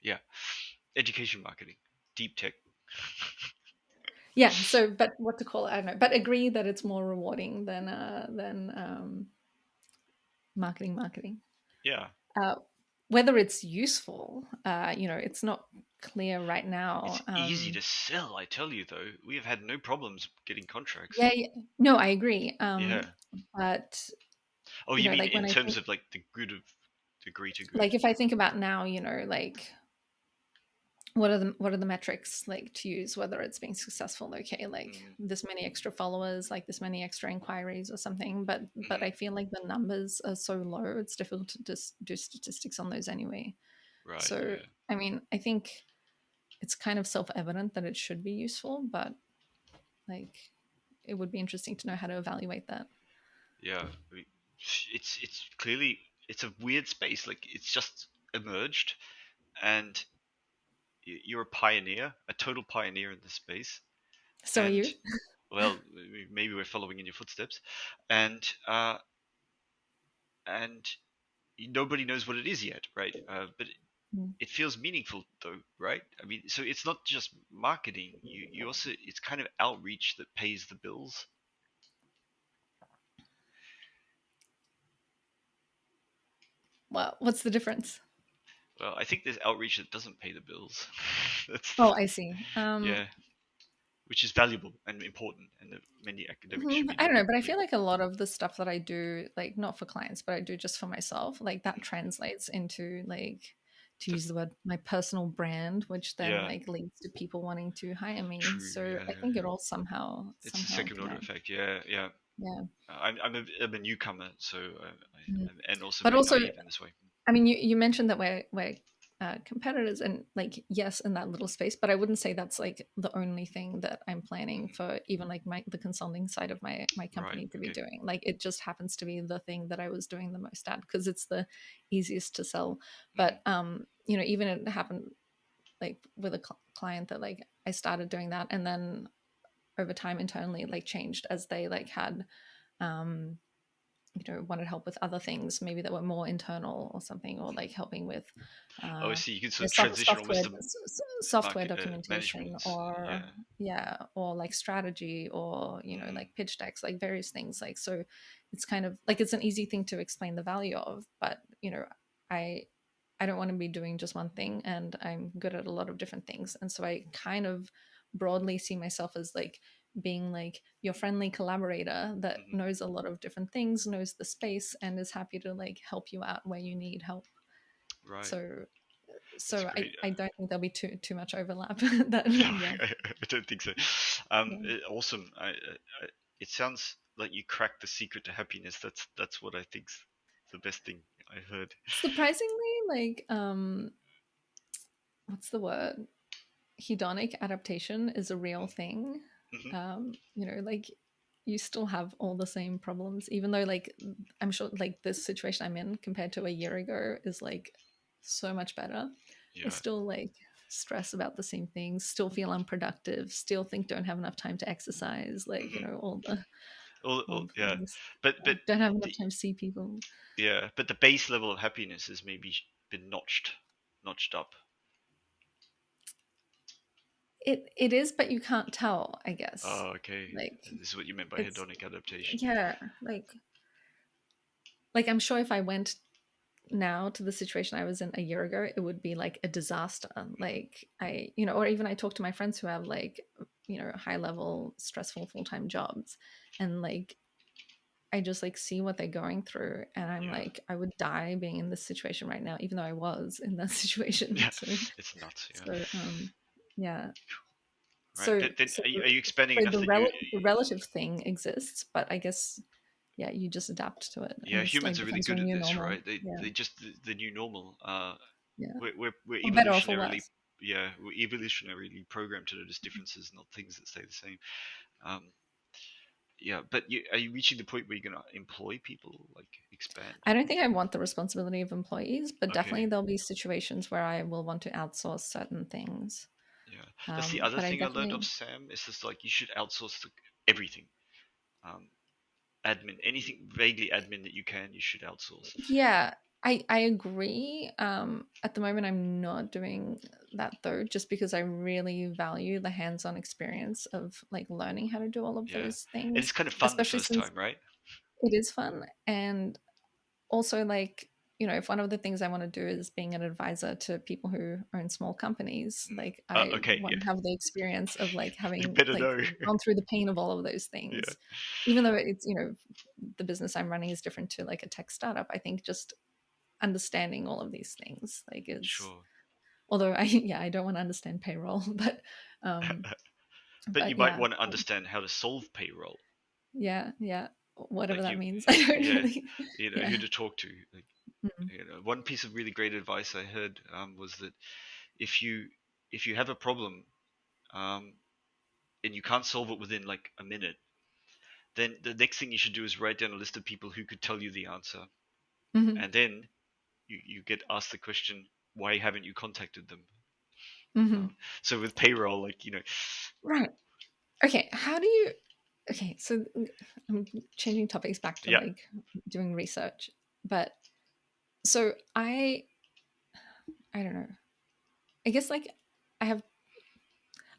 Yeah. Education marketing. Deep tech. yeah. So, but what to call it? I don't know. But agree that it's more rewarding than marketing. Yeah. Uh, Whether it's useful, it's not clear right It's now. easy to sell. I tell you though, we have had no problems getting contracts. Yeah, yeah, no, I agree. Yeah. But Oh, you mean like when in I terms think, of like the good of the greater good? like if I think about now, like what are the metrics like to use whether it's being successful? Okay, like Mm, this many extra followers, like this many extra inquiries or something, but mm, I feel like the numbers are so low, it's difficult to just do statistics on those anyway. right. So Yeah. I mean, I think it's kind of self-evident that it should be useful, but like it would be interesting to know how to evaluate that. yeah. I mean, it's clearly it's a weird space. Like it's just emerged, and you're a pioneer, a total pioneer in this space. So are And you? well, maybe we're following in your footsteps, and uh, and nobody knows what it is yet, right? But Mm. it feels meaningful though, right? I mean, so it's not just marketing. You also it's kind of outreach that pays the bills. Well, what's the difference? Well, I think there's outreach that doesn't pay the bills. That's Oh, I see. yeah, which is valuable and important, and that many academics should Mhm. be I don't know, but I doing. feel like a lot of the stuff that I do, like not for clients, but I do just for myself, like that Mm. translates into like to To, use the word my personal brand, which then yeah, like leads to people wanting to hire me. true. So Yeah, I yeah, think yeah. it all somehow It's a somehow second order connects. effect. Yeah, yeah. Yeah. I'm a newcomer, so Mm. and also But very also, naive in this way. I mean, you mentioned that we're competitors, and like yes, in that little space. But I wouldn't say that's like the only thing that I'm planning Mhm. for, even like the consulting side of my Right. company to be Okay. doing. Like it just happens to be the thing that I was doing the most at because it's the easiest to sell. Mhm. But even it happened like with a client that like I started doing that, and then over time internally like changed as they like had um wanted help with other things maybe that were more internal or something, or like helping with Oh, I uh see. You can yeah, sort of transition software almost to software market documentation, management. or Yeah. yeah, or like strategy, or Mm. like pitch decks, like various things. Like so it's kind of like it's an easy thing to explain the value of, but i I don't want to be doing just one thing, and I'm good at a lot of different things, and so I kind of broadly see myself as like being like your friendly collaborator that Mhm. knows a lot of different things, knows the space, and is happy to like help you out where you need help. Right. So That's so great. I don't think there'll be too much overlap. That No, yeah. I don't think so. Yeah. Awesome. It sounds like you cracked the secret to happiness. That's what I think's the best thing I heard. Surprisingly, like what's the word? Hedonic adaptation is a real thing. Hmm. Like you still have all the same problems, even though like I'm sure like this situation I'm in compared to a year ago is like so much better. I Yeah. still like stress about the same things, still feel unproductive, still think don't have enough time to exercise, like, Hmm. all the Yeah, things. but Don't have enough the, time to see people. yeah, but the base level of happiness has maybe been notched up. It is, but you can't tell, I guess. Oh, okay. Like This is what you meant by it's hedonic adaptation. yeah, like I'm sure if I went now to the situation I was in a year ago, it would be like a disaster. Hmm. Like or even I talk to my friends who have like, high level, stressful full time jobs, and like I just like see what they're going through, and I'm Yeah. like, I would die being in this situation right now, even though I was in that situation. Yeah. So, It's nuts. Yeah. yeah. Right. So, Then so, are you expanding so enough that you? the relative thing exists, but I guess yeah, you just adapt to it, Yeah, and it's humans like are really becomes good your at new this, normal. right? Yeah, They just the new normal. yeah, We're for better or for evolutionarily worse. yeah we're evolutionarily programmed to notice differences, not things that stay the same. Um, yeah, but are you reaching the point where you're gonna employ people, like expand? I don't think I want the responsibility of employees, but definitely Okay, there'll be situations where I will want to outsource certain things. yeah. That's the other But I thing I learned of definitely, Sam is just like you should outsource to everything. Um, admin, anything vaguely admin that you can, you should outsource. yeah, I agree. At the moment, I'm not doing that though, just because I really value the hands-on experience of like learning how to do all of Yeah, those and it's things, kind of fun the especially first since time, right? it is fun. And also like if one of the things I want to do is being an advisor to people who own small companies, Mm. like I Okay, want yeah, to have the experience of like you having better like know. gone through the pain of all of those Yeah, things, even though it's the business I'm running is different to like a tech startup. I think just understanding all of these things like is, sure. although I yeah, I don't want to understand payroll, um But you but might yeah, want to understand how to solve payroll. yeah, whatever Like that you, means. I don't yeah, really who yeah. to talk to. Like, Mm. one piece of really great advice I heard was that if you if you have a problem um, and you can't solve it within like a minute, then the next thing you should do is write down a list of people who could tell you the answer, Mm-hmm. and then you get asked the question, why haven't you contacted them? Mm-hmm. So with payroll, like Right. Okay. How do you? Okay. So I'm changing topics back to yeah, like doing research, but so I don't know. I guess like I have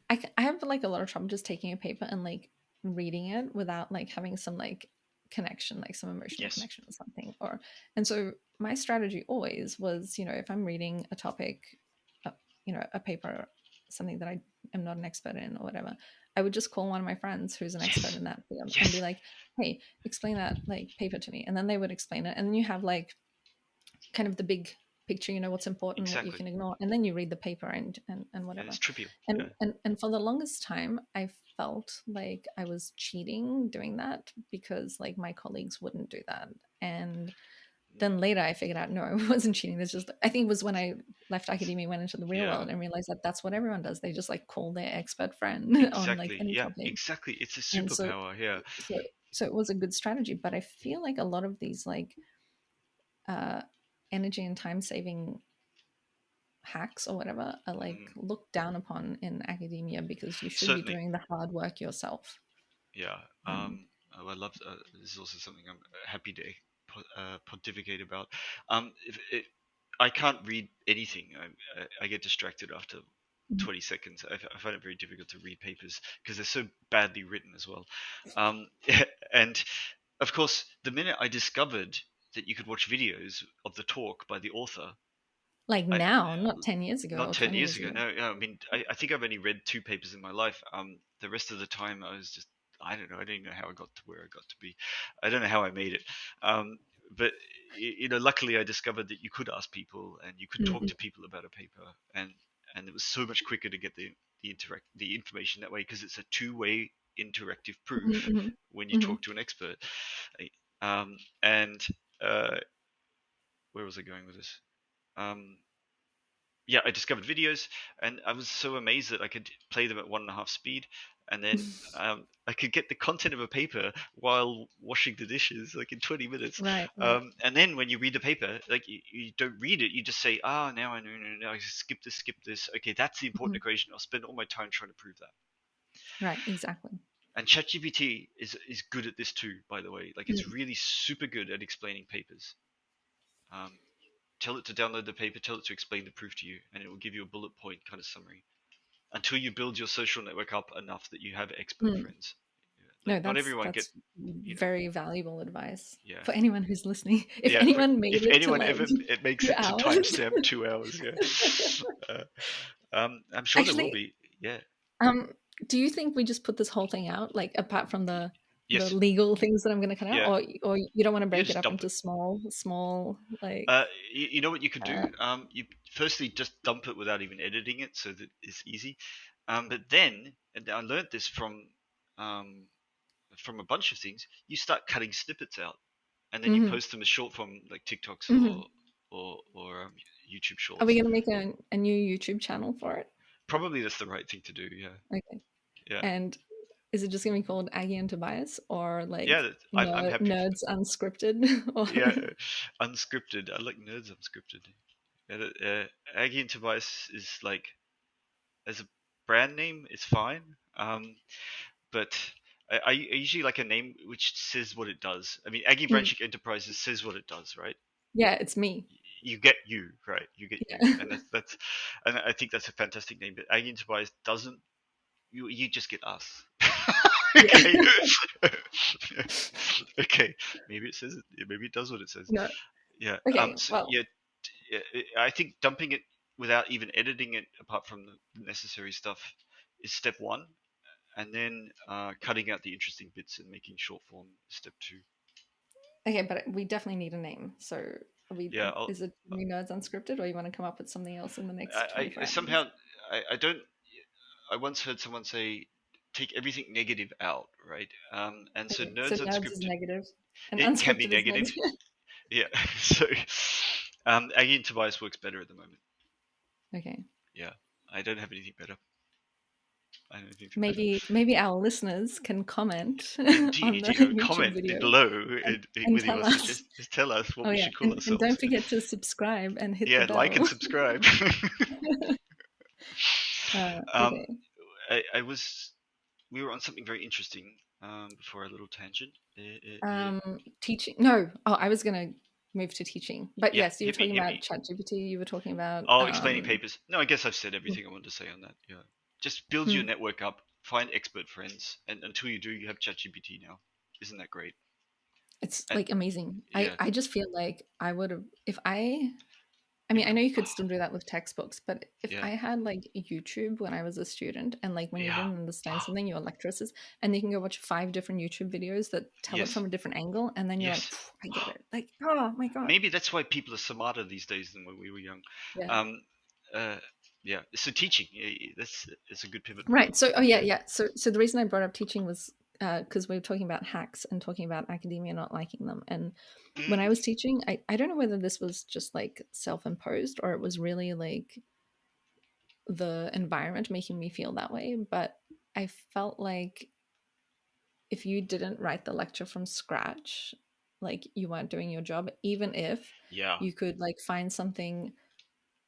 I have like a lot of trouble just taking a paper and like reading it without like having some like connection, like some emotional yes, connection or something. Or and so my strategy always was, if I'm reading a topic, uh, a paper, something that I am not an expert in or whatever, I would just call one of my friends who's an expert yes, in that field and be yes, like, "Hey, explain that like paper to me," and then they would explain it, and then you have like kind of the big picture, what's important, what you exactly. can ignore, and then you read the paper and And whatever. it's trivial. and Yeah. and for the longest time I felt like I was cheating doing that because like my colleagues wouldn't do that. And then later I figured out, no, I wasn't cheating. It's just, I think it was when I left academia, went into the real Yeah. world and realized that that's what everyone does. They just like call their expert friend on like Exactly. any Yeah. topic. Exactly. It's a And so superpower. Yeah. so so it was a good strategy, but I feel like a lot of these like uh energy and time saving hacks or whatever are like Mm, looked down upon in academia because you should be certainly. doing the hard work yourself. Yeah. Um, I love. This is also something I'm happy to pontificate about. If it, I can't read anything. I get distracted after mhm. 20 seconds. I find it very difficult to read papers because they're so badly written as well. Um, and of course, the minute I discovered that you could watch videos of the talk by the author, Like I now, not 10 years ago not or 10 20 years years ago. ago. No, yeah, I mean, I think I've only read two papers in my life. The rest of the time I was just, I don't know. I don't even know how I got to where I got to be. I don't know how I made it. Um, but luckily I discovered that you could ask people and you could talk Mm-hmm. to people about a paper, and it was so much quicker to get the information that way because it's a two-way interactive proof Mm-hmm. when you Mm-hmm. talk to an expert. And uh, where was I going with this? Um, yeah, I discovered videos, and I was so amazed that I could play them at 1.5 speed, and then I could get the content of a paper while washing the dishes, like in 20 minutes. Right, right. And then when you read the paper, like you don't read it, you just say, ah, now I know, no, I skip this, skip this. Okay, that's the Mm-hmm. important equation. I'll spend all my time trying to prove that. Right, exactly. And ChatGPT is good at this too, by the way. Like it's Mm. really super good at explaining papers. Um, Tell it to download the paper, tell it to explain the proof to you, and it will give you a bullet point kind of summary until you build your social network up enough that you have expert Mm. friends. Yeah, No, like not that's everyone get, that's you know, very valuable advice yeah, for anyone who's listening. If yeah. anyone made If it to anyone like ever it makes 2 it to hours. timestamp 2 hours, yeah. Uh, I'm sure there will Actually, be. Yeah. Um, do you think we just put this whole thing out, like apart from the Yes. legal things that I'm going to cut out, Yeah. or you don't want to You break it just up dump into it. small like You know what you could uh, do? You firstly just dump it without even editing it, so that it's easy. But then, and I learned this um, from a bunch of things, you start cutting snippets out, and then you mm-hmm, post them as short form like TikToks mm-hmm. or YouTube Are we Shorts. going to make a new YouTube channel for it? Probably that's the right thing to do. Yeah, Okay. yeah, And is it just going to be called Aggie and Tobias, or yeah. like I'm happy for that. nerds unscripted? Or Yeah, unscripted. I like nerds unscripted. Yeah, Aggie and Tobias is like as a brand name, it's fine. But I usually like a name which says what it does. I mean, Aggie Mm, Branczyk Enterprises says what it does, right? yeah, it's me. You get you, right? You get you, Yeah. and that's and I think that's a fantastic name. But Aggie Tobias doesn't. You just get us. Yeah. Okay. Okay. Maybe it says it. Maybe it does what it says. No. Yeah. Okay. So Well, yeah, I think dumping it without even editing it, apart from the necessary stuff, is step one, and then cutting out the interesting bits and making short form is step two. okay, but we definitely need a name. So Yeah. is it New Nerds Unscripted, or you want to come up with something else in the next I 24 hours? somehow I don't. I once heard someone say, "Take everything negative out," right? And so Okay, so nerds nerds is unscripted. negative and It can be unscripted is negative. negative. Yeah. So Aggie and Tobias works better at the moment. Okay. Yeah. I don't have anything better. I don't think. Maybe our listeners can comment on Indeed, the YouTube comment video below and with your tell us. suggestions. Tell us what Oh we yeah, should call and ourselves. don't forget to subscribe and hit the Yeah, like and bell. subscribe. um, Okay. I was. We were on something very interesting before a little tangent. Teaching. No. Oh, I was gonna move to teaching, but Yeah, yes, you were talking hit about me. ChatGPT. You were talking about Oh, explaining papers. No, I guess I've said everything I wanted to say on that. Yeah, just build your hmm, network up, find expert friends, and until you do, you have ChatGPT now. Isn't that great? it's And like amazing. yeah, I just feel like I would have if I you mean, would I have. know you could still do that with textbooks, but if Yeah, I had like YouTube when I was a student and like when you yeah. didn't understand something, your lecturers and you can go watch 5 different YouTube videos that tell it Yes, from a different angle, and then you're like, yes. I get it. Like, oh my god. Maybe that's why people are smarter these days than when we were young. Yeah. Um, uh, yeah. So teaching, that's a good pivot point. Right. So, oh yeah, Yeah. yeah. So the reason I brought up teaching was because we were talking about hacks and talking about academia not liking them. And when I Mm, was teaching, I don't know whether this was just like self-imposed or it was really like the environment making me feel that way. But I felt like if you didn't write the lecture from scratch, like you weren't doing your job, even if yeah. you could like find something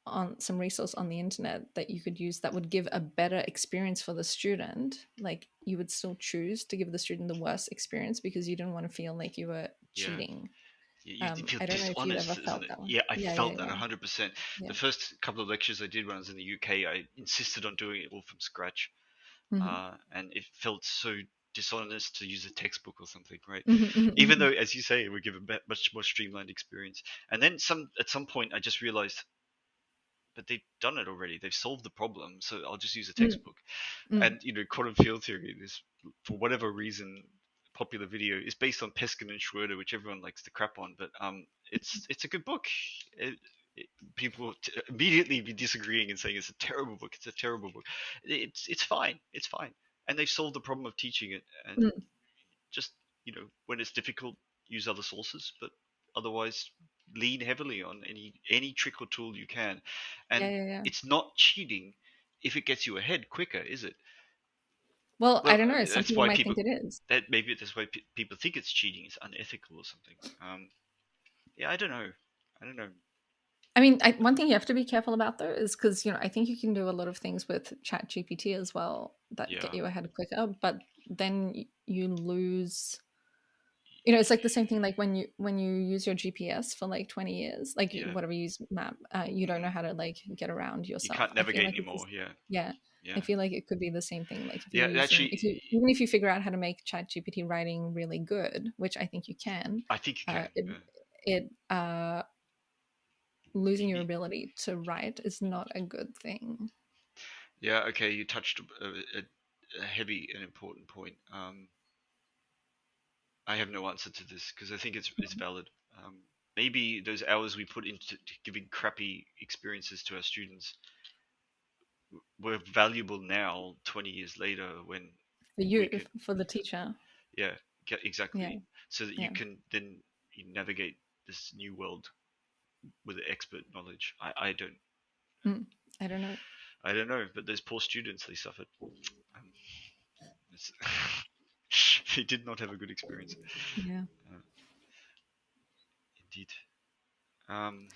on some resource on the internet that you could use that would give a better experience for the student, like you would still choose to give the student the worst experience because you didn't want to feel like you were Yeah. cheating. You feel I don't know if you've ever dishonest, isn't felt it? that one. Yeah, I Yeah, yeah, felt that yeah, 100%. The yeah. first couple of lectures I did when I was in the UK, I insisted on doing it all from scratch, Hmm. and it felt so dishonest to use a textbook or something, right? Hmm. Hmm. Even Hmm. though, as you say, it would give a much more streamlined experience. And then at some point, I just realized, but they've done it already. They've solved the problem, so I'll just use a Hmm. textbook. Hmm. And quantum field theory, this for whatever reason popular video is based on Peskin and Schroeder, which everyone likes to crap on, but it's a good book. It, People immediately be disagreeing and saying it's a terrible book. It's a terrible book. It's fine. It's fine. And they've solved the problem of teaching it. And Hmm. just when it's difficult, use other sources, but otherwise lean heavily on any trick or tool you can. Yeah, And yeah, yeah. it's not cheating if it gets you ahead quicker, is it? Well, I Well, don't know. Some that's people why might people think it is. that's why people think it's cheating. It's unethical or something. Yeah, I don't know. I don't know. I mean, one thing you have to be careful about though is because I think you can do a lot of things with Chat GPT as well that get Yeah, you ahead quicker, but then you lose. It's like the same thing like when you use your GPS for like 20 years, like yeah. whatever you use map, you don't Hmm. know how to like get around You yourself. can't I feel navigate like it's anymore. just, Yeah, yeah. I yeah, feel like it could be the same thing. Like if you're yeah. using, Actually, even if you figure out how to make Chat GPT writing really good, which I think you can, I think you can. it Yeah. it losing your Maybe. ability to write is not a good thing. Yeah. Okay. You touched a heavy and important point. I have no answer to this because I think it's valid. Um, Maybe those hours we put into giving crappy experiences to our students were valuable now, 20 years later, when For we you, could, for the teacher. yeah, Yeah, exactly, so that you yeah. can then navigate this new world with expert knowledge. Mm, I don't know. I don't know, but those poor students, they suffered. Um, it's they did not have a good experience. Yeah. Uh, Indeed. Um,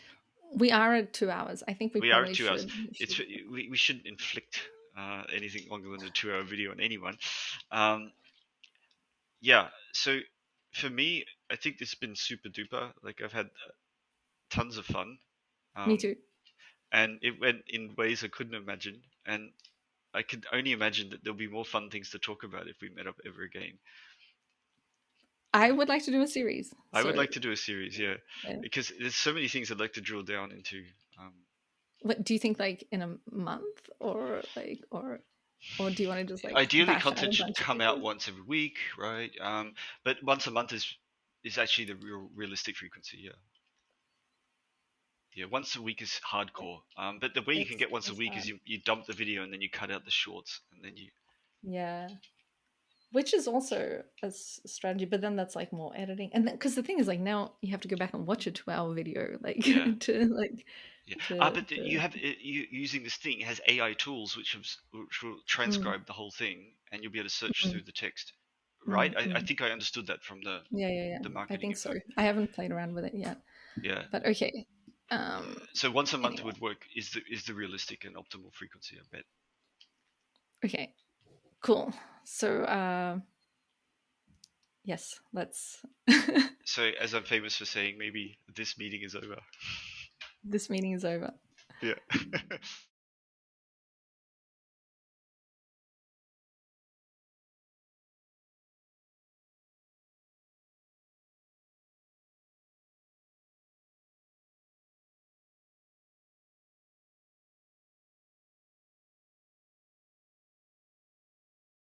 We are at 2 hours. I think we we are probably 2 hours. should. We shouldn't inflict anything longer than a 2 hour video on anyone. Um, yeah. So for me, I think this has been super duper. Like I've had tons of fun, Me um, too. and it went in ways I couldn't imagine. And I could only imagine that there'll be more fun things to talk about if we met up ever again. I would like to do a series. I would So, like to do a series, yeah, yeah. because there's so many things I'd like to drill down into. Um, What do you think? Like in a month, or like, or do you want to just like Ideally, bash out a content should bunch of come out videos? once every week, right? But once a month is actually the realistic frequency. Yeah, yeah. Once a week is hardcore. But the way you can get once a It's week is hard. you dump the video and then you cut out the shorts and then you Yeah. which is also a strategy, but then that's like more editing, and because the thing is like now you have to go back and watch a 2 hour video like Yeah. to like Yeah. But you to have you using this thing has AI tools which will mm, transcribe the whole thing, and you'll be able to search mm, through the text. Right? mm, I mm. think I understood that from Yeah. the I marketing think so. info. I haven't played around with it yet, Yeah. but okay. Yeah. So once a month Anyway, would work is the realistic and optimal frequency, I bet. okay, cool. So yes, let's. So as I'm famous for saying, maybe this meeting is over. This meeting is over. Yeah.